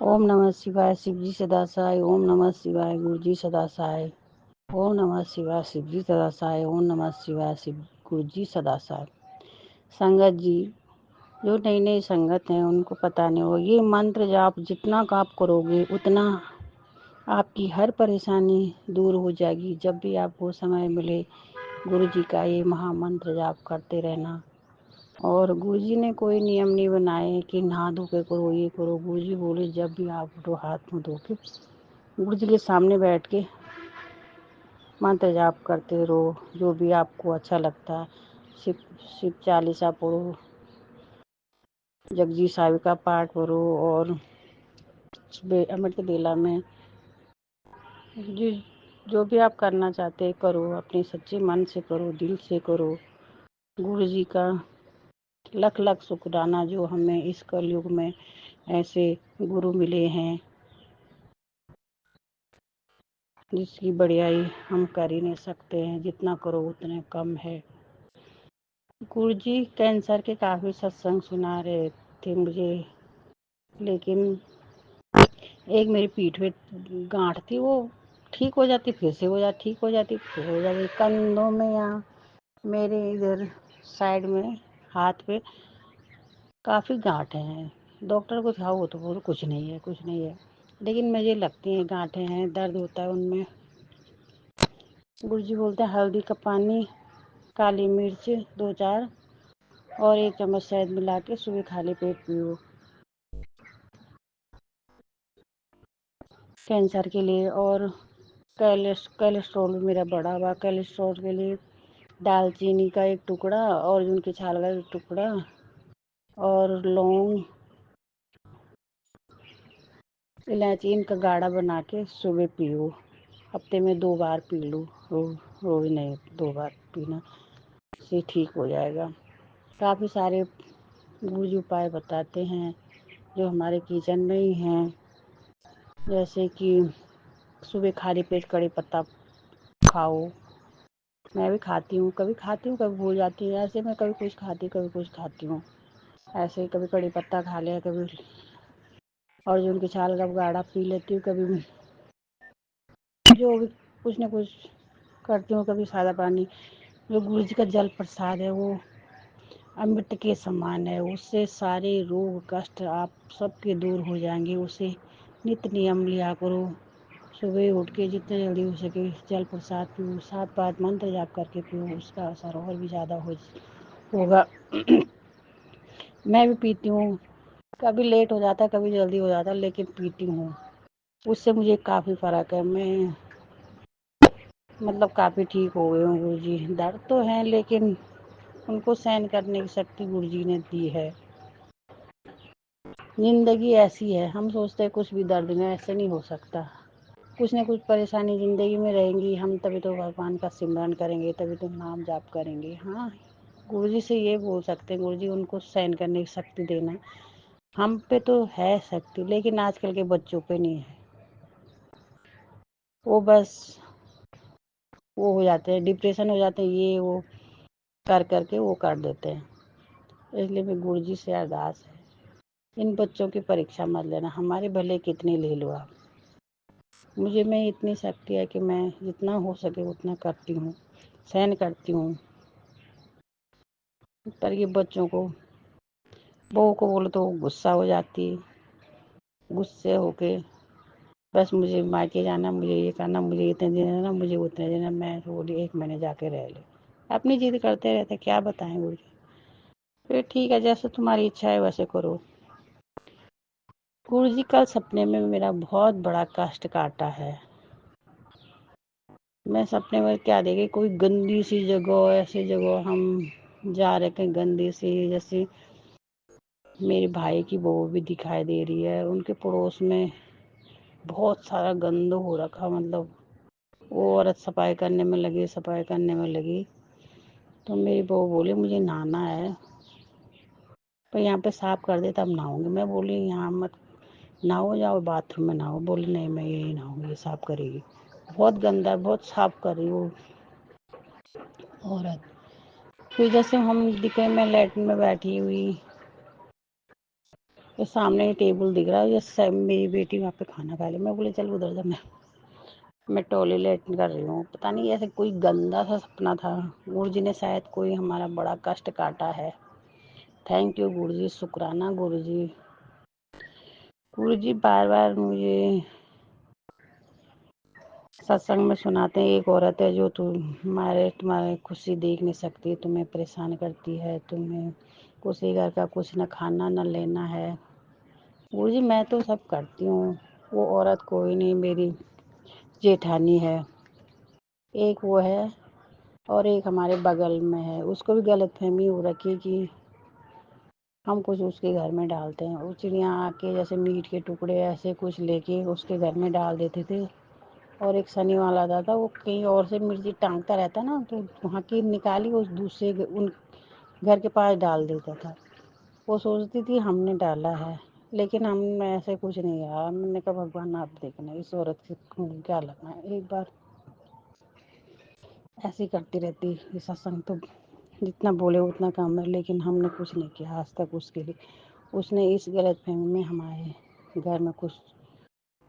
ओम नमः शिवाय, शिव जी सदा सहाय। ओम नमः शिवाय, गुरु जी सदा सहाय। ओम नमः शिवाय, शिव जी सदा सहाय। ओम नमः शिवाय, शिव गुरु जी सदा सहाय। संगत जी, जो नई नई संगत हैं उनको पता नहीं हो, ये मंत्र जाप जितना का आप करोगे उतना आपकी हर परेशानी दूर हो जाएगी। जब भी आपको समय मिले गुरु जी का ये महामंत्र जाप करते रहना। और गुरु जी ने कोई नियम नहीं बनाए कि नहा धो के करो, ये करो। गुरु जी बोले जब भी आप उठो हाथ मुँह धो के गुरु जी के सामने बैठ के मंत्र जाप करते रहो, जो भी आपको अच्छा लगता है। शिव चालीसा पढ़ो, जगजी साहिब का पाठ करो, और अमृत बेला में जो भी आप करना चाहते करो, अपने सच्चे मन से करो, दिल से करो। गुरु जी का लख लख शुक्राना जो हमें इस कलयुग में ऐसे गुरु मिले हैं जिसकी बढ़ियाई हम कर ही नहीं सकते हैं। जितना करो उतने कम है। गुरु जी कैंसर के काफ़ी सत्संग सुना रहे थे मुझे, लेकिन एक मेरी पीठ में गांठ थी, वो ठीक हो जाती फिर से हो जाती, ठीक हो जाती फिर हो जाती। कंधों में या मेरे इधर साइड में हाथ पे काफ़ी गांठें हैं। डॉक्टर को दिखाओ वो तो बोलो कुछ नहीं है, कुछ नहीं है, लेकिन मुझे लगती हैं गांठें हैं, दर्द होता है उनमें। गुरुजी बोलते हैं हल्दी का पानी, काली मिर्च 2-4 और 1 चम्मच शहद मिला के सुबह खाली पेट पियो कैंसर के लिए। और कोलेस्ट्रॉल मेरा बढ़ा हुआ, कोलेस्ट्रॉल के लिए दालचीनी का 1 टुकड़ा, अर्जुन की छाल का 1 टुकड़ा और लौंग, इलायची, इनका गाढ़ा बना के सुबह पियो। हफ्ते में 2 बार पी लो, रोज नहीं, 2 बार पीना से ठीक हो जाएगा। काफ़ी सारे गुरु उपाय बताते हैं जो हमारे किचन में ही हैं, जैसे कि सुबह खाली पेट कड़ी पत्ता खाओ। मैं भी खाती हूँ, कभी भूल जाती हूँ। ऐसे मैं कभी कुछ खाती हूँ। ऐसे कभी कड़ी पत्ता खा लिया, कभी अर्जुन की छाल का गाढ़ा पी लेती हूँ, कभी जो भी कुछ न कुछ करती हूँ। कभी सादा पानी, जो गुरु जी का जल प्रसाद है वो अमृत के समान है। उससे सारे रोग कष्ट आप सबके दूर हो जाएंगे। उसे नित्य नियम लिया करो। सुबह उठ के जितने जल्दी हो सके जल प्रसाद पियो, 7 बार मंत्र जाप करके पियो, उसका असर और भी ज़्यादा होगा। मैं भी पीती हूँ, कभी लेट हो जाता कभी जल्दी हो जाता, लेकिन पीती हूँ। उससे मुझे काफ़ी फ़र्क है। मैं मतलब काफ़ी ठीक हो गई हूँ गुरुजी। दर्द तो है लेकिन उनको सहन करने की शक्ति गुरुजी ने दी है। जिंदगी ऐसी है, हम सोचते हैं कुछ भी दर्द में, ऐसे नहीं हो सकता। कुछ न कुछ परेशानी ज़िंदगी में रहेंगी, हम तभी तो भगवान का सिमरन करेंगे, तभी तो नाम जाप करेंगे। हाँ, गुरुजी से ये बोल सकते हैं, गुरुजी उनको सहन करने की शक्ति देना। हम पे तो है शक्ति, लेकिन आजकल के बच्चों पे नहीं है। वो बस वो हो जाते हैं, डिप्रेशन हो जाते हैं, ये वो कर करके वो कर देते हैं। इसलिए मैं गुरुजी से अरदास है, इन बच्चों की परीक्षा मत लेना, हमारे भले कितनी ले लो आप। मुझे में इतनी शक्ति है कि मैं जितना हो सके उतना करती हूँ, सहन करती हूँ। पर ये बच्चों को, बहू को बोलो तो गुस्सा हो जाती है, गुस्से होके बस मुझे मायके जाना, मुझे ये करना, मुझे इतने दिन रहना, मुझे उतने दिन। मैं बोली 1 महीने जाके रह ले। अपनी जिद करते रहते, क्या बताएं गुरुजी। फिर ठीक है, जैसे तुम्हारी इच्छा है वैसे करो। गुरुजी कल सपने में मेरा बहुत बड़ा कष्ट काटा है। मैं सपने में क्या देखे, कोई गंदी सी जगह, ऐसी जगह हम जा रहे थे गंदी सी, जैसे मेरे भाई की बहू भी दिखाई दे रही है। उनके पड़ोस में बहुत सारा गंद हो रखा, मतलब वो औरत सफाई करने में लगी। तो मेरी बहू बोली मुझे नहाना है, पर यहाँ पे साफ कर दे तब नहाऊंगी। मैं बोली यहाँ मत नहाओ, जाओ बाथरूम में नहाओ। बोली नहीं, मैं यही नहाऊंगी, ये साफ करेगी। बहुत गंदा, बहुत साफ कर रही वो औरत। फिर जैसे हम दिखे, मैं लैट्रिन में बैठी हुई, तो सामने टेबल दिख रहा है, जैसे मेरी बेटी वहाँ पे खाना खा रही। मैं बोली चल उधर जा, मैं टॉयलेट कर रही हूँ। पता नहीं ऐसे कोई गंदा सा सपना था। गुरुजी ने शायद कोई हमारा बड़ा कष्ट काटा है। थैंक यू गुरुजी, शुक्राना गुरुजी। गुरुजी बार बार मुझे सत्संग में सुनाते हैं, एक औरत है जो तुम्हारे खुशी देख नहीं सकती, तुम्हें परेशान करती है, तुम्हें उसी घर का कुछ न खाना न लेना है। गुरुजी मैं तो सब करती हूँ, वो औरत कोई नहीं, मेरी जेठानी है, एक वो है और एक हमारे बगल में है। उसको भी गलतफहमी हो रखी कि हम कुछ उसके घर में डालते हैं। वो चिड़िया आके जैसे मीट के टुकड़े ऐसे कुछ लेके उसके घर में डाल देते थे। और एक शनि वाला आता था, वो कहीं और से मिर्ची टांगता रहता ना, तो वहाँ की निकाली उस दूसरे उन घर के पास डाल देता था। वो सोचती थी हमने डाला है, लेकिन हम ऐसे कुछ नहीं किया। मैंने कहा भगवान आप देखना, इस औरत से क्या लगना है। एक बार ऐसी करती रहती। ये सत्संग तो जितना बोले उतना कम है, लेकिन हमने कुछ नहीं किया आज तक उसके लिए। उसने इस गलतफहमी में हमारे घर में कुछ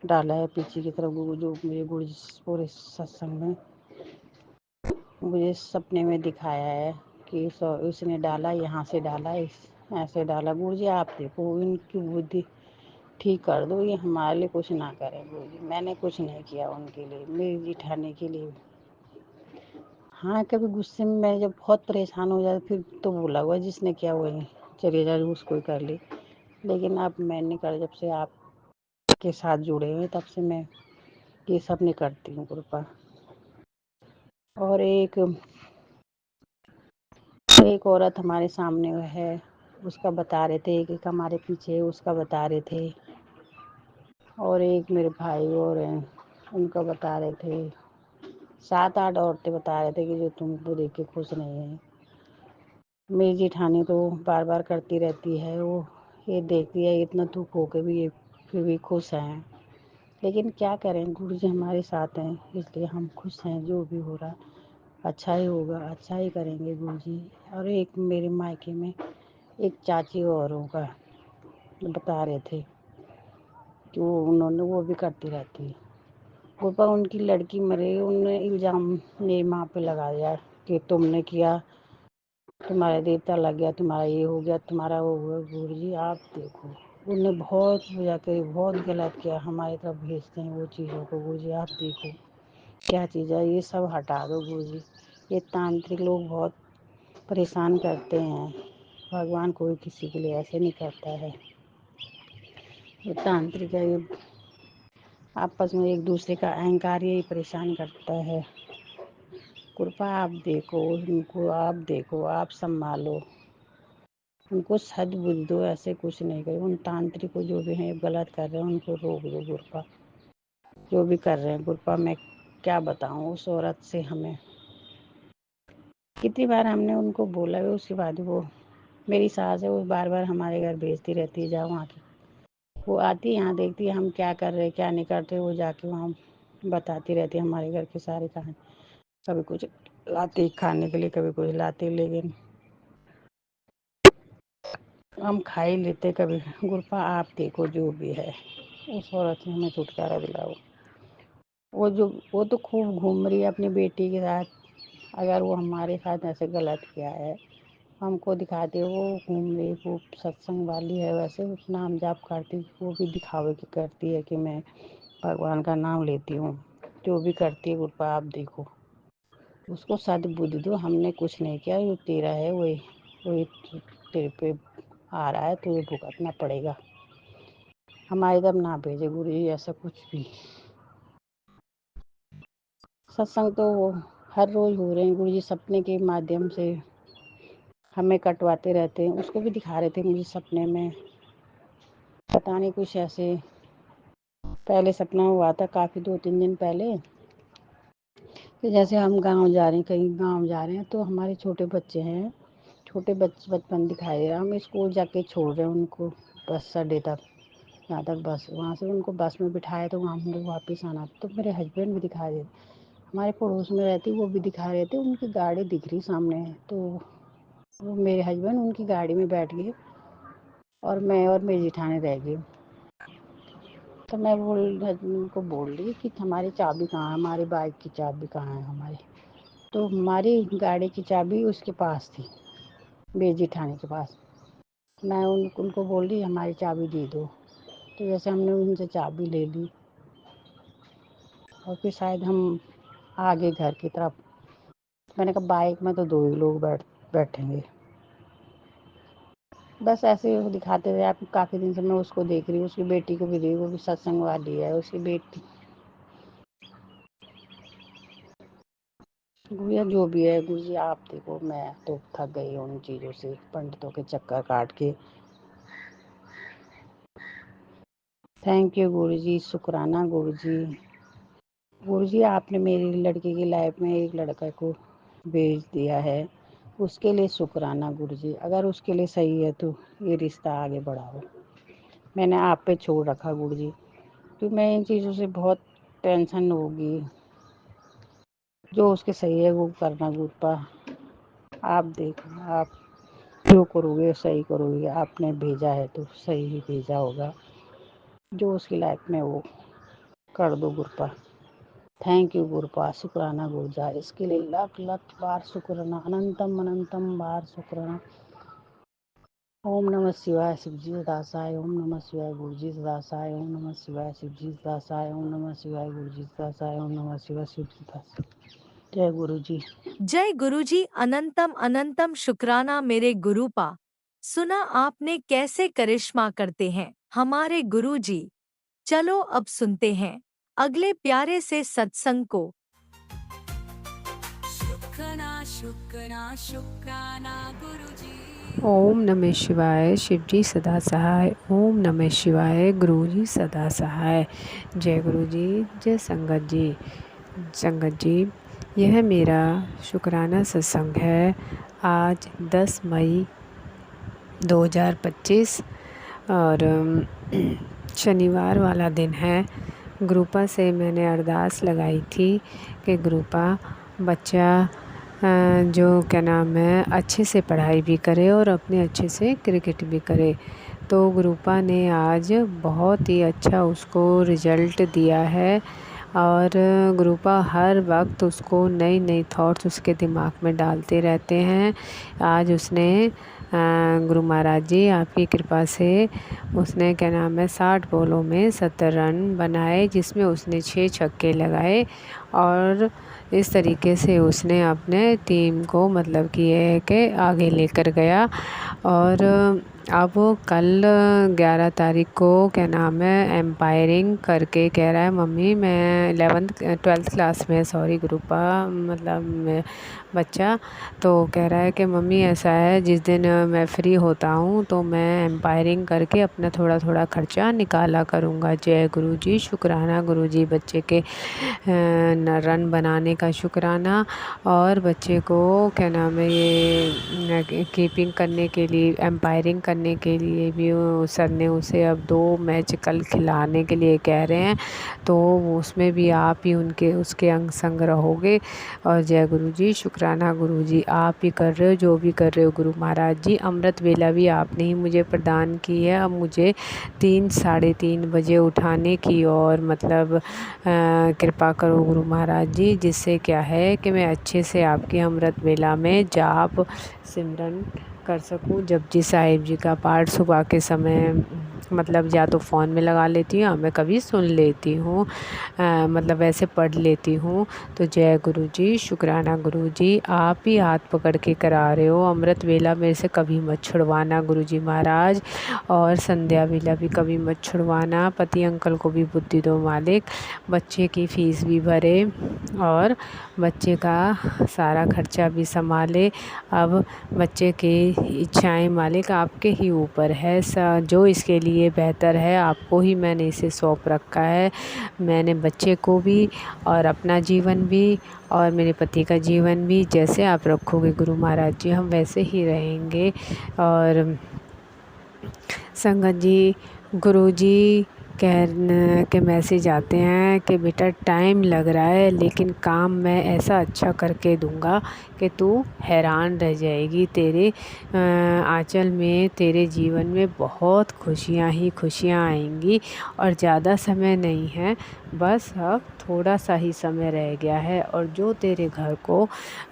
डाला है पीछे की तरफ। जो मुझे गुरु पूरे सत्संग में मुझे सपने में दिखाया है कि उसने डाला, यहाँ से डाला, इस ऐसे डाला। गुरु जी आप देखो, इनकी बुद्धि ठीक कर दो, ये हमारे लिए कुछ ना करें। गुरु जी मैंने कुछ नहीं किया उनके लिए, मेरी जिठाने के लिए। हाँ, कभी गुस्से में मैं जब बहुत परेशान हो जाती फिर तो बोला हुआ जिसने किया वही चले जा, उसको ही कर ली। लेकिन अब मैंने कर, जब से आपके साथ जुड़े हुए तब से मैं ये सब नहीं करती हूँ कृपा। और एक औरत हमारे सामने है, उसका बता रहे थे, एक हमारे पीछे उसका बता रहे थे, और एक मेरे भाई और हैं उनका बता रहे थे। 7-8 औरतें बता रहे थे कि जो तुमको देख के खुश नहीं है। मेरी जेठानी तो बार बार करती रहती है, वो ये देखती है इतना दुख होकर भी ये फिर भी खुश हैं। लेकिन क्या करें, गुरु जी हमारे साथ हैं, इसलिए हम खुश हैं। जो भी हो रहा अच्छा ही होगा, अच्छा ही करेंगे गुरु जी। और एक मेरे मायके में एक चाची और होगा, बता रहे थे कि वो भी करती रहती है। गोपा उनकी लड़की मरे, उन्होंने इल्ज़ाम मेरी माँ पे लगा दिया कि तुमने किया, तुम्हारा देवता लग गया, तुम्हारा ये हो गया, तुम्हारा वो हो गया। गुरु जी आप देखो, उनने बहुत पूजा करी, बहुत गलत किया, हमारी तरफ भेजते हैं वो चीज़ों को। गुरु जी आप देखो क्या चीज़ है, ये सब हटा दो गुरु जी। ये तांत्रिक लोग बहुत परेशान करते हैं, भगवान कोई किसी के लिए ऐसे नहीं करता है। ये तांत्रिक है, ये आपस में एक दूसरे का अहंकार यही परेशान करता है। कृपा आप देखो उनको, आप देखो, आप संभालो, उनको सद्बुद्धि दो, ऐसे कुछ नहीं करे। उन तांत्रिकों जो भी हैं गलत कर रहे हैं उनको रोक दो गुरपा, जो भी कर रहे हैं गुरपा। मैं क्या बताऊं उस औरत से, हमें कितनी बार हमने उनको बोला है, उसके बाद वो मेरी सास है, वो बार बार हमारे घर भेजती रहती है, जाओ वहाँ की। वो आती है यहाँ, देखती है हम क्या कर रहे क्या नहीं करते, वो जाके वहाँ बताती रहती है हमारे घर की सारी कहानी। कभी कुछ लाते खाने के लिए, कभी कुछ लाते, लेकिन हम खा ही लेते कभी। गुरपा आप देखो जो भी है, उस औरत से हमें छुटकारा दिलाओ। वो तो खूब घूम रही है अपनी बेटी के साथ। अगर वो हमारे साथ ऐसे गलत किया है, हमको दिखाती है। वो घूम रही, वो सत्संग वाली है, वैसे नाम जाप करती, वो भी दिखावे की करती है कि मैं भगवान का नाम लेती हूँ। जो भी करती है गुरपा आप देखो, उसको सद्बुद्धि दो। हमने कुछ नहीं किया, ये तेरा है, वही वही तेरे पे आ रहा है, तुझे भुगतना पड़ेगा। हमारी तरफ ना भेजे गुरु जी ऐसा कुछ भी। सत्संग तो हर रोज हो रहे हैं गुरु जी, सपने के माध्यम से हमें कटवाते रहते हैं। उसको भी दिखा रहे थे मुझे सपने में, पता नहीं कुछ ऐसे। पहले सपना हुआ था काफ़ी 2-3 दिन पहले कि जैसे हम गांव जा रहे हैं, कहीं गांव जा रहे हैं, तो हमारे छोटे बच्चे हैं, छोटे बचपन दिखाई दे रहा। हम स्कूल जाके छोड़ रहे हैं उनको बस अड्डे तक, यहाँ तक बस, वहाँ से उनको बस में बिठाए तो वहाँ हम लोग वापस आना। तो मेरे हस्बैंड भी दिखा रहे, हमारे पड़ोस में रहती वो भी दिखा रहे थे, उनकी गाड़ी दिख रही सामने है। तो वो मेरे हस्बैंड उनकी गाड़ी में बैठ गए और मैं और मेरी जेठानी रह गई। तो मैं हस्बैंड को बोल रही कि हमारी चाबी कहाँ है, हमारी बाइक की चाबी कहाँ है हमारी। तो हमारी गाड़ी की चाबी उसके पास थी, मेरी जेठानी के पास। मैं उनको बोल रही हमारी चाबी दे दो। तो जैसे हमने उनसे चाबी ले ली और फिर शायद हम आगे घर की तरफ। मैंने कहा बाइक में तो 2 ही लोग बैठेंगे। बस ऐसे ही दिखाते थे। आप काफ़ी दिन से मैं उसको देख रही हूँ, उसकी बेटी को भी देखी, वो भी सत्संग वाली है, उसकी बेटी। गुड़िया जो भी है गुरु जी आप देखो, मैं तो थक गई हूँ उन चीज़ों से, पंडितों के चक्कर काट के। थैंक यू गुरु जी, शुक्राना गुरु जी। गुरु जी आपने मेरी लड़की की लाइफ में एक लड़का को भेज दिया है, उसके लिए शुक्राना गुरु जी। अगर उसके लिए सही है तो ये रिश्ता आगे बढ़ाओ। मैंने आप पे छोड़ रखा गुरु जी, क्योंकि मैं इन चीज़ों से बहुत टेंशन होगी। जो उसके सही है वो करना गुरपा आप देखो, आप जो करोगे सही करोगे। आपने भेजा है तो सही ही भेजा होगा, जो उसकी लाइफ में वो कर दो गुरपा। थैंक यू गुरपा, शुक्राना गुरजा, इसके लिए लाख लाख बार शुक्राना, अनंतम अनंतम बार शुक्राना। ओम नमः शिवाय शिवजी दासाय, ओम नमः शिवाय गुरुजी दासाय, ओम नमः शिवाय शिवजी दासाय, ओम नमः शिवाय गुरुजी दासाय, ओम नमः शिवाय शिवजी दासाय। जय गुरु जी। जय गुरुजी, अनंतम अनंतम शुक्राना मेरे गुरुपा। सुना आपने कैसे करिश्मा करते हैं हमारे गुरुजी। चलो अब सुनते हैं अगले प्यारे से सत्संग को। शुक्राना गुरुजी। ओम नमः शिवाय शिवजी सदा सहाय, ओम नमः शिवाय गुरुजी सदा सहाय। जय गुरु जी, जय संगत जी। संगत जी, यह मेरा शुक्राना सत्संग है। आज 10 मई 2025 और शनिवार वाला दिन है। ग्रुपा से मैंने अरदास लगाई थी कि ग्रुपा बच्चा जो क्या नाम है अच्छे से पढ़ाई भी करे और अपने अच्छे से क्रिकेट भी करे। तो ग्रुपा ने आज बहुत ही अच्छा उसको रिज़ल्ट दिया है और गुरुपा हर वक्त उसको नई नई थॉट्स उसके दिमाग में डालते रहते हैं। आज उसने गुरु महाराज जी आपकी कृपा से उसने क्या नाम है 60 बॉलों में 70 रन बनाए, जिसमें उसने 6 छक्के लगाए और इस तरीके से उसने अपने टीम को मतलब कि ये है कि आगे लेकर गया। और अब कल 11 तारीख को क्या नाम है एम्पायरिंग करके कह रहा है मम्मी मैं 12th क्लास में, सॉरी ग्रुपा मतलब बच्चा, तो कह रहा है कि मम्मी ऐसा है जिस दिन मैं फ्री होता हूँ तो मैं एम्पायरिंग करके अपना थोड़ा थोड़ा खर्चा निकाला करूँगा। जय गुरु जी, शुक्राना गुरु जी बच्चे के रन बनाने का शुक्राना। और बच्चे को क्या नाम है ये कीपिंग करने के लिए, एम्पायरिंग करने के लिए भी सर ने उसे अब 2 मैच कल खिलाने के लिए कह रहे हैं, तो उसमें भी आप ही उसके अंग संग रहोगे। और जय गुरु जी, शुक्राना गुरु जी, आप ही कर रहे हो जो भी कर रहे हो गुरु महाराज जी। अमृत वेला भी आपने ही मुझे प्रदान की है। अब मुझे 3-3:30 बजे उठाने की और मतलब कृपा करो गुरु महाराज जी, जिससे क्या है कि मैं अच्छे से आपकी अमृत वेला में जाप सिमरन कर सकूं। जपजी साहिब जी का पाठ सुबह के समय मतलब या तो फ़ोन में लगा लेती हूँ या मैं कभी सुन लेती हूँ, मतलब ऐसे पढ़ लेती हूँ। तो जय गुरु जी, शुक्राना गुरु जी, आप ही हाथ पकड़ के करा रहे हो। अमृत वेला मेरे से कभी मत छुड़वाना गुरु जी महाराज, और संध्या वेला भी कभी मत छुड़वाना। पति अंकल को भी बुद्धि दो मालिक, बच्चे की फ़ीस भी भरे और बच्चे का सारा खर्चा भी संभाले। अब बच्चे की इच्छाएं मालिक आपके ही ऊपर है, जो इसके लिए बेहतर है आपको ही मैंने इसे सौंप रखा है। मैंने बच्चे को भी और अपना जीवन भी और मेरे पति का जीवन भी जैसे आप रखोगे गुरु महाराज जी हम वैसे ही रहेंगे। और संगत जी, गुरु जी के मैसेज आते हैं कि बेटा टाइम लग रहा है लेकिन काम मैं ऐसा अच्छा करके दूंगा कि तू हैरान रह जाएगी। तेरे आंचल में, तेरे जीवन में बहुत खुशियाँ ही खुशियाँ आएंगी और ज़्यादा समय नहीं है, बस अब थोड़ा सा ही समय रह गया है। और जो तेरे घर को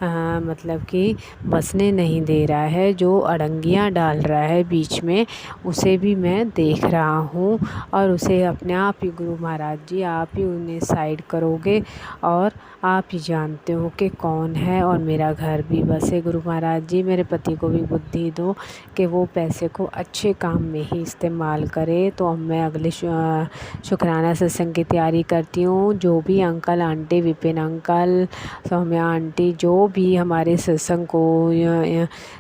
मतलब कि बसने नहीं दे रहा है, जो अड़ंगियाँ डाल रहा है बीच में, उसे भी मैं देख रहा हूँ और उसे अपने आप ही गुरु महाराज जी आप ही उन्हें साइड करोगे और आप ही जानते हो कि कौन है। और मेरा घर भी बसे गुरु महाराज जी, मेरे पति को भी बुद्धि दो कि वो पैसे को अच्छे काम में ही इस्तेमाल करे। तो अब मैं अगले शुक्राना सत्संग की तैयारी करती हूँ। जो भी uncle aunty, Vipin uncle, Saumya aunty, जो भी हमारे सत्संग को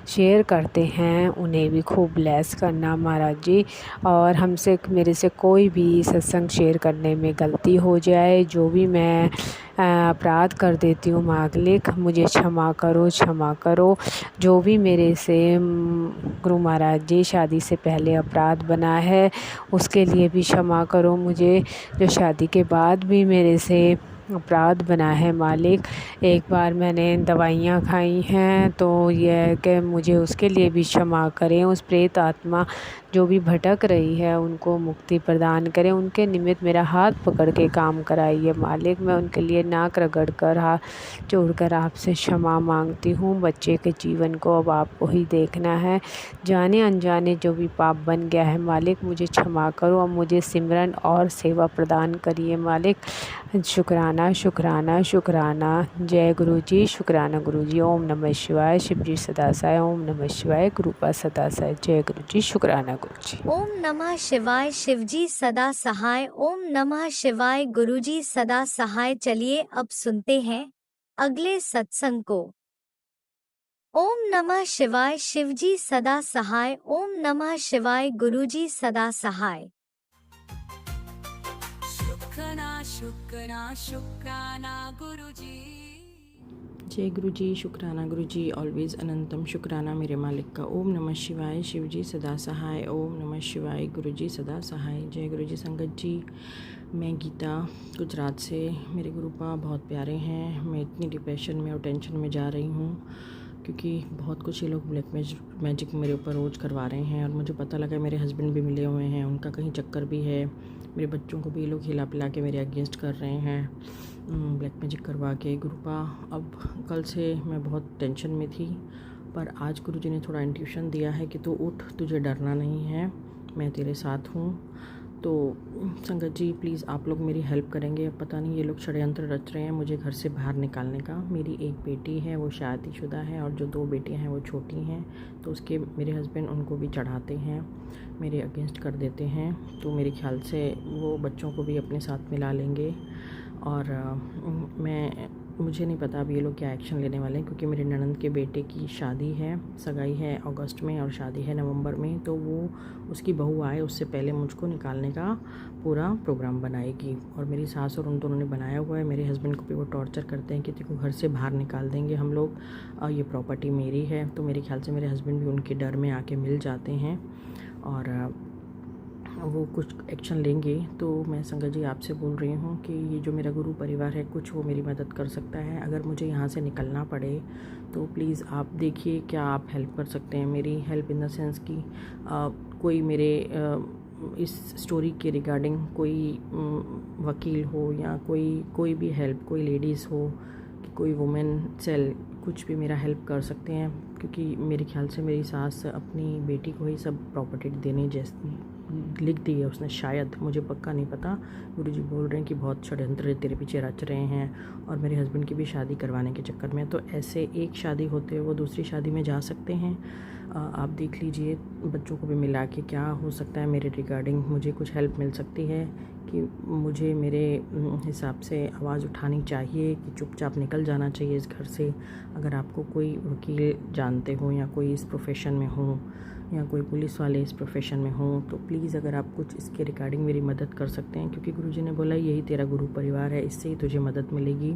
शेयर करते हैं उन्हें भी खूब ब्लेस करना महाराज जी। और हमसे, मेरे से कोई भी सत्संग शेयर करने में गलती हो जाए, जो भी मैं अपराध कर देती हूँ मालिक मुझे क्षमा करो, क्षमा करो। जो भी मेरे से गुरु महाराज जी शादी से पहले अपराध बना है उसके लिए भी क्षमा करो मुझे। जो शादी के बाद भी मेरे से अपराध बना है मालिक, एक बार मैंने दवाइयाँ खाई हैं तो यह कि मुझे उसके लिए भी क्षमा करें। उस प्रेत आत्मा जो भी भटक रही है उनको मुक्ति प्रदान करें। उनके निमित्त मेरा हाथ पकड़ के काम कराइए मालिक। मैं उनके लिए नाक रगड़ कर हाथ जोड़कर आपसे क्षमा मांगती हूँ। बच्चे के जीवन को अब आपको ही देखना है। जाने अनजाने जो भी पाप बन गया है मालिक मुझे क्षमा करो। अब मुझे सिमरन और सेवा प्रदान करिए मालिक। शुक्राना शुक्राना शुक्राना। जय गुरु जी, शुक्राना गुरु जी। ओम नमः शिवाय। शिव जी सदा साय। ओम नमः शिवाय। गुरुपा सदा साय। जय गुरु जी, शुक्राना गुरु जी। ओम नमः शिवाय। शिवजी सदा सहाय। ओम नमः शिवाय। गुरुजी सदा सहाय। चलिए अब सुनते हैं अगले सत्संग को। ओम नमः शिवाय। शिवजी सदा सहाय। ओम नमः शिवाय। गुरुजी सदा सहाय। शुक्राना गुरुजी। जय गुरु जी, शुक्राना गुरु जी, ऑलवेज़ अनंतम शुक्राना मेरे मालिक का। ओम नमः शिवाय। शिव जी सदा सहाय। ओम नमः शिवाय। गुरु जी सदा सहाय। जय गुरु जी। संगत जी, मैं गीता गुजरात से। मेरे गुरुपा बहुत प्यारे हैं। मैं इतनी डिप्रेशन में और टेंशन में जा रही हूँ क्योंकि बहुत कुछ ये लोग ब्लैक मैजिक मेरे ऊपर रोज़ करवा रहे हैं। और मुझे पता लगा मेरे हस्बैंड भी मिले हुए हैं, उनका कहीं चक्कर भी है। मेरे बच्चों को भी ये लोग हिला पिला के मेरे अगेंस्ट कर रहे हैं, ब्लैक मैजिक करवा के। गुरुपा, अब कल से मैं बहुत टेंशन में थी, पर आज गुरुजी ने थोड़ा इंट्यूशन दिया है कि तू उठ, तुझे डरना नहीं है, मैं तेरे साथ हूँ। तो संगत जी प्लीज़ आप लोग मेरी हेल्प करेंगे। अब पता नहीं ये लोग षड्यंत्र रच रहे हैं मुझे घर से बाहर निकालने का। मेरी एक बेटी है, वो शादीशुदा है, और जो 2 बेटियां हैं वो छोटी हैं, तो उसके मेरे हस्बैंड उनको भी चढ़ाते हैं, मेरे अगेंस्ट कर देते हैं। तो मेरे ख्याल से वो बच्चों को भी अपने साथ मिला लेंगे। और मुझे नहीं पता अब ये लोग क्या एक्शन लेने वाले हैं, क्योंकि मेरे ननंद के बेटे की शादी है, सगाई है अगस्त में और शादी है नवंबर में। तो वो उसकी बहू आए उससे पहले मुझको निकालने का पूरा प्रोग्राम बनाएगी। और मेरी सास और उन दोनों ने बनाया हुआ है। मेरे हस्बैंड को भी वो टॉर्चर करते हैं कि तेरे को घर से बाहर निकाल देंगे हम लोग, ये प्रॉपर्टी मेरी है। तो मेरे ख्याल से मेरे हस्बैंड भी उनके डर में आके मिल जाते हैं और वो कुछ एक्शन लेंगे। तो मैं संगत जी आपसे बोल रही हूँ कि ये जो मेरा गुरु परिवार है, कुछ वो मेरी मदद कर सकता है। अगर मुझे यहाँ से निकलना पड़े तो प्लीज़ आप देखिए क्या आप हेल्प कर सकते हैं। मेरी हेल्प इन द सेंस कि कोई मेरे इस स्टोरी के रिगार्डिंग कोई वकील हो या कोई भी हेल्प, कोई लेडीज़ हो कि कोई वुमेन सेल, कुछ भी मेरा हेल्प कर सकते हैं। क्योंकि मेरे ख्याल से मेरी सास अपनी बेटी को ही सब प्रॉपर्टी देने जैसी लिख दी है उसने, शायद, मुझे पक्का नहीं पता। गुरुजी बोल रहे हैं कि बहुत षड्यंत्र तेरे पीछे रच रहे हैं और मेरे हस्बैंड की भी शादी करवाने के चक्कर में। तो ऐसे एक शादी होते हुए वो दूसरी शादी में जा सकते हैं। आप देख लीजिए बच्चों को भी मिला के क्या हो सकता है मेरे रिगार्डिंग, मुझे कुछ हेल्प मिल सकती है कि मुझे मेरे हिसाब से आवाज़ उठानी चाहिए कि चुपचाप निकल जाना चाहिए इस घर से। अगर आपको कोई वकील जानते हो या कोई इस प्रोफेशन में हो या कोई पुलिस वाले इस प्रोफेशन में हो, तो प्लीज़ अगर आप कुछ इसके रिगार्डिंग मेरी मदद कर सकते हैं, क्योंकि गुरुजी ने बोला यही तेरा गुरु परिवार है, इससे ही तुझे मदद मिलेगी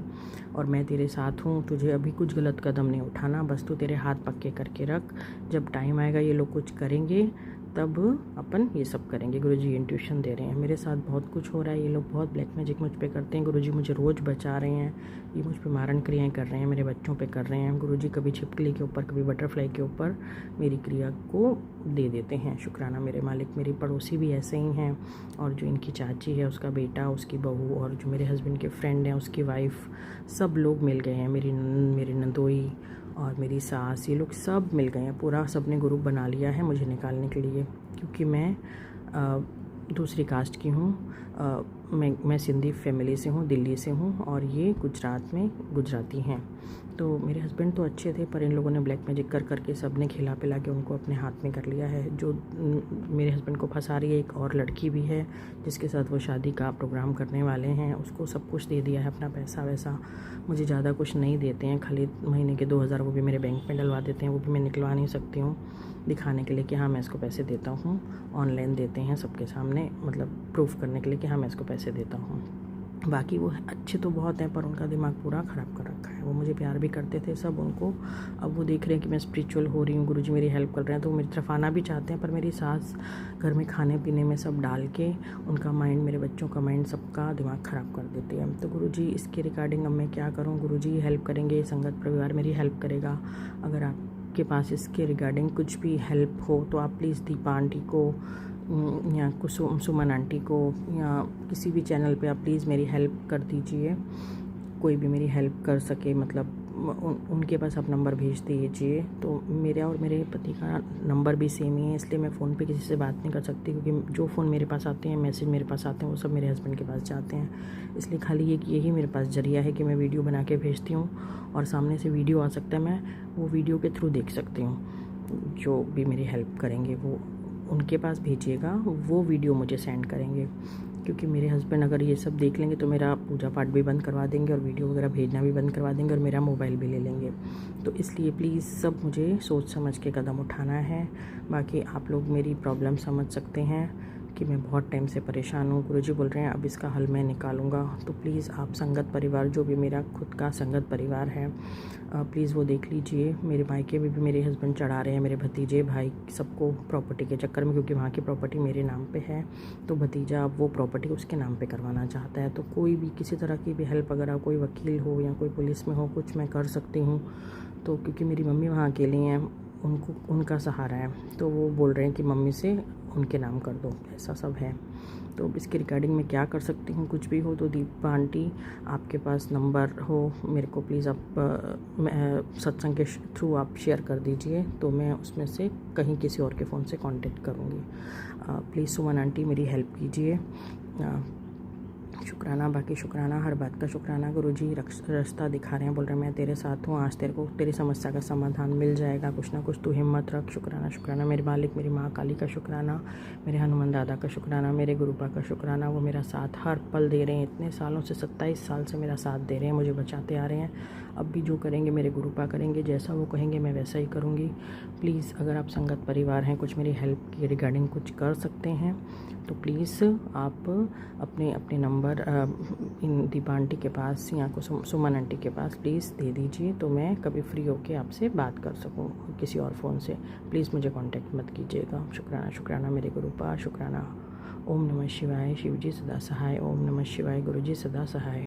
और मैं तेरे साथ हूँ। तुझे अभी कुछ गलत कदम नहीं उठाना, बस तू तेरे हाथ पक्के करके रख। जब टाइम आएगा ये लोग कुछ करेंगे तब अपन ये सब करेंगे। गुरुजी इंट्यूशन दे रहे हैं। मेरे साथ बहुत कुछ हो रहा है, ये लोग बहुत ब्लैक मैजिक मुझ पे करते हैं। गुरुजी मुझे रोज़ बचा रहे हैं, ये मुझ पे मारण क्रियाएं कर रहे हैं, मेरे बच्चों पे कर रहे हैं। गुरुजी कभी छिपकली के ऊपर कभी बटरफ्लाई के ऊपर मेरी क्रिया को दे देते हैं। शुक्राना मेरे मालिक। मेरी पड़ोसी भी ऐसे ही हैं, और जो इनकी चाची है उसका बेटा, उसकी बहू, और जो मेरे हस्बैंड के फ्रेंड हैं उसकी वाइफ, सब लोग मिल गए हैं। मेरी नंदोई और मेरी सास, ये लोग सब मिल गए हैं। पूरा सब ने ग्रुप बना लिया है मुझे निकालने के लिए, क्योंकि मैं दूसरी कास्ट की हूँ। मैं सिंधी फैमिली से हूँ, दिल्ली से हूँ, और ये गुजरात में गुजराती हैं। तो मेरे हस्बैंड तो अच्छे थे, पर इन लोगों ने ब्लैक मैजिक करके सब ने खिला पिला के उनको अपने हाथ में कर लिया है। जो मेरे हस्बैंड को फंसा रही है, एक और लड़की भी है जिसके साथ वो शादी का प्रोग्राम करने वाले हैं, उसको सब कुछ दे दिया है, अपना पैसा वैसा। मुझे ज़्यादा कुछ नहीं देते हैं, खाली महीने के 2000 वो भी मेरे बैंक में डलवा देते हैं, वो भी मैं निकलवा नहीं सकती हूँ, दिखाने के लिए कि हाँ मैं इसको पैसे देता हूँ। ऑनलाइन देते हैं सबके सामने, मतलब प्रूफ करने के लिए कि हाँ मैं इसको पैसे देता हूँ। बाकी वो अच्छे तो बहुत हैं, पर उनका दिमाग पूरा ख़राब कर रखा है। वो मुझे प्यार भी करते थे सब उनको, अब वो देख रहे हैं कि मैं स्पिरिचुअल हो रही हूँ, गुरुजी मेरी हेल्प कर रहे हैं, तो वो मेरी तरफ आना भी चाहते हैं। पर मेरी सास घर में खाने पीने में सब डाल के उनका माइंड, मेरे बच्चों का माइंड, सबका दिमाग ख़राब कर देती है। तो गुरुजी इसके रिगार्डिंग अब मैं क्या करूँ? गुरुजी हेल्प करेंगे, संगत परिवार मेरी हेल्प करेगा। अगर आपके पास इसके रिगार्डिंग कुछ भी हेल्प हो तो आप प्लीज़ दीपा आंटी को या सुमन आंटी को या किसी भी चैनल पे आप प्लीज़ मेरी हेल्प कर दीजिए। कोई भी मेरी हेल्प कर सके, मतलब उनके पास आप नंबर भेज दीजिए। तो मेरा और मेरे पति का नंबर भी सेम ही है, इसलिए मैं फ़ोन पे किसी से बात नहीं कर सकती, क्योंकि जो फ़ोन मेरे पास आते हैं, मैसेज मेरे पास आते हैं, वो सब मेरे हस्बैंड के पास जाते हैं। इसलिए खाली यही मेरे पास जरिया है कि मैं वीडियो बना के भेजती हूँ और सामने से वीडियो आ सकता है, मैं वो वीडियो के थ्रू देख सकती हूँ। जो भी मेरी हेल्प करेंगे वो उनके पास भेजिएगा, वो वीडियो मुझे सेंड करेंगे, क्योंकि मेरे हस्बैंड अगर ये सब देख लेंगे तो मेरा पूजा पाठ भी बंद करवा देंगे और वीडियो वगैरह भेजना भी बंद करवा देंगे और मेरा मोबाइल भी ले लेंगे। तो इसलिए प्लीज़ सब मुझे सोच समझ के कदम उठाना है। बाकी आप लोग मेरी प्रॉब्लम समझ सकते हैं कि मैं बहुत टाइम से परेशान हूँ। गुरुजी बोल रहे हैं अब इसका हल मैं निकालूंगा। तो प्लीज़ आप संगत परिवार, जो भी मेरा खुद का संगत परिवार है, प्लीज़ वो देख लीजिए। मेरे मायके में भी मेरे हस्बैंड चढ़ा रहे हैं, मेरे भतीजे भाई सबको प्रॉपर्टी के चक्कर में, क्योंकि वहाँ की प्रॉपर्टी मेरे नाम पे है। तो भतीजा अब वो प्रॉपर्टी उसके नाम पे करवाना चाहता है। तो कोई भी किसी तरह की भी हेल्प, अगर आप कोई वकील हो या कोई पुलिस में हो, कुछ मैं कर सकती हूँ। तो क्योंकि मेरी मम्मी वहाँ अकेली हैं, उनका सहारा है। तो वो बोल रहे हैं कि मम्मी से उनके नाम कर दो, ऐसा सब है। तो इसके रिगार्डिंग मैं क्या कर सकती हूँ, कुछ भी हो तो दीपा आंटी आपके पास नंबर हो मेरे को प्लीज़ आप सत्संग के थ्रू आप शेयर कर दीजिए, तो मैं उसमें से कहीं किसी और के फ़ोन से कांटेक्ट करूँगी। प्लीज़ सुमन आंटी मेरी हेल्प कीजिए। शुक्राना, बाकी शुक्राना, हर बात का शुक्राना। गुरुजी रास्ता दिखा रहे हैं, बोल रहे हैं मैं तेरे साथ हूँ, आज तेरे को तेरी समस्या का समाधान मिल जाएगा, कुछ ना कुछ तू हिम्मत रख। शुक्राना शुक्राना, मेरे मालिक मेरी माँ काली का शुक्राना, मेरे हनुमान दादा का शुक्राना, मेरे गुरुपा का शुक्राना, वो मेरा साथ हर पल दे रहे हैं। इतने सालों से 27 साल से मेरा साथ दे रहे हैं, मुझे बचाते आ रहे हैं। अब भी जो करेंगे मेरे गुरुपा करेंगे, जैसा वो कहेंगे मैं वैसा ही करूँगी। प्लीज़ अगर आप संगत परिवार हैं, कुछ मेरी हेल्प के रिगार्डिंग कुछ कर सकते हैं तो प्लीज़ आप अपने अपने नंबर इन दीपा आंटी के पास या सुमन आंटी के पास प्लीज़ दे दीजिए, तो मैं कभी फ्री होके आपसे बात कर सकूं किसी और फ़ोन से। प्लीज़ मुझे कांटेक्ट मत कीजिएगा। शुक्राना शुक्राना मेरे गुरुपा, शुक्राना। ओम नमः शिवाय, शिवजी सदा सहाय। ओम नमः शिवाय, गुरुजी सदा सहाय।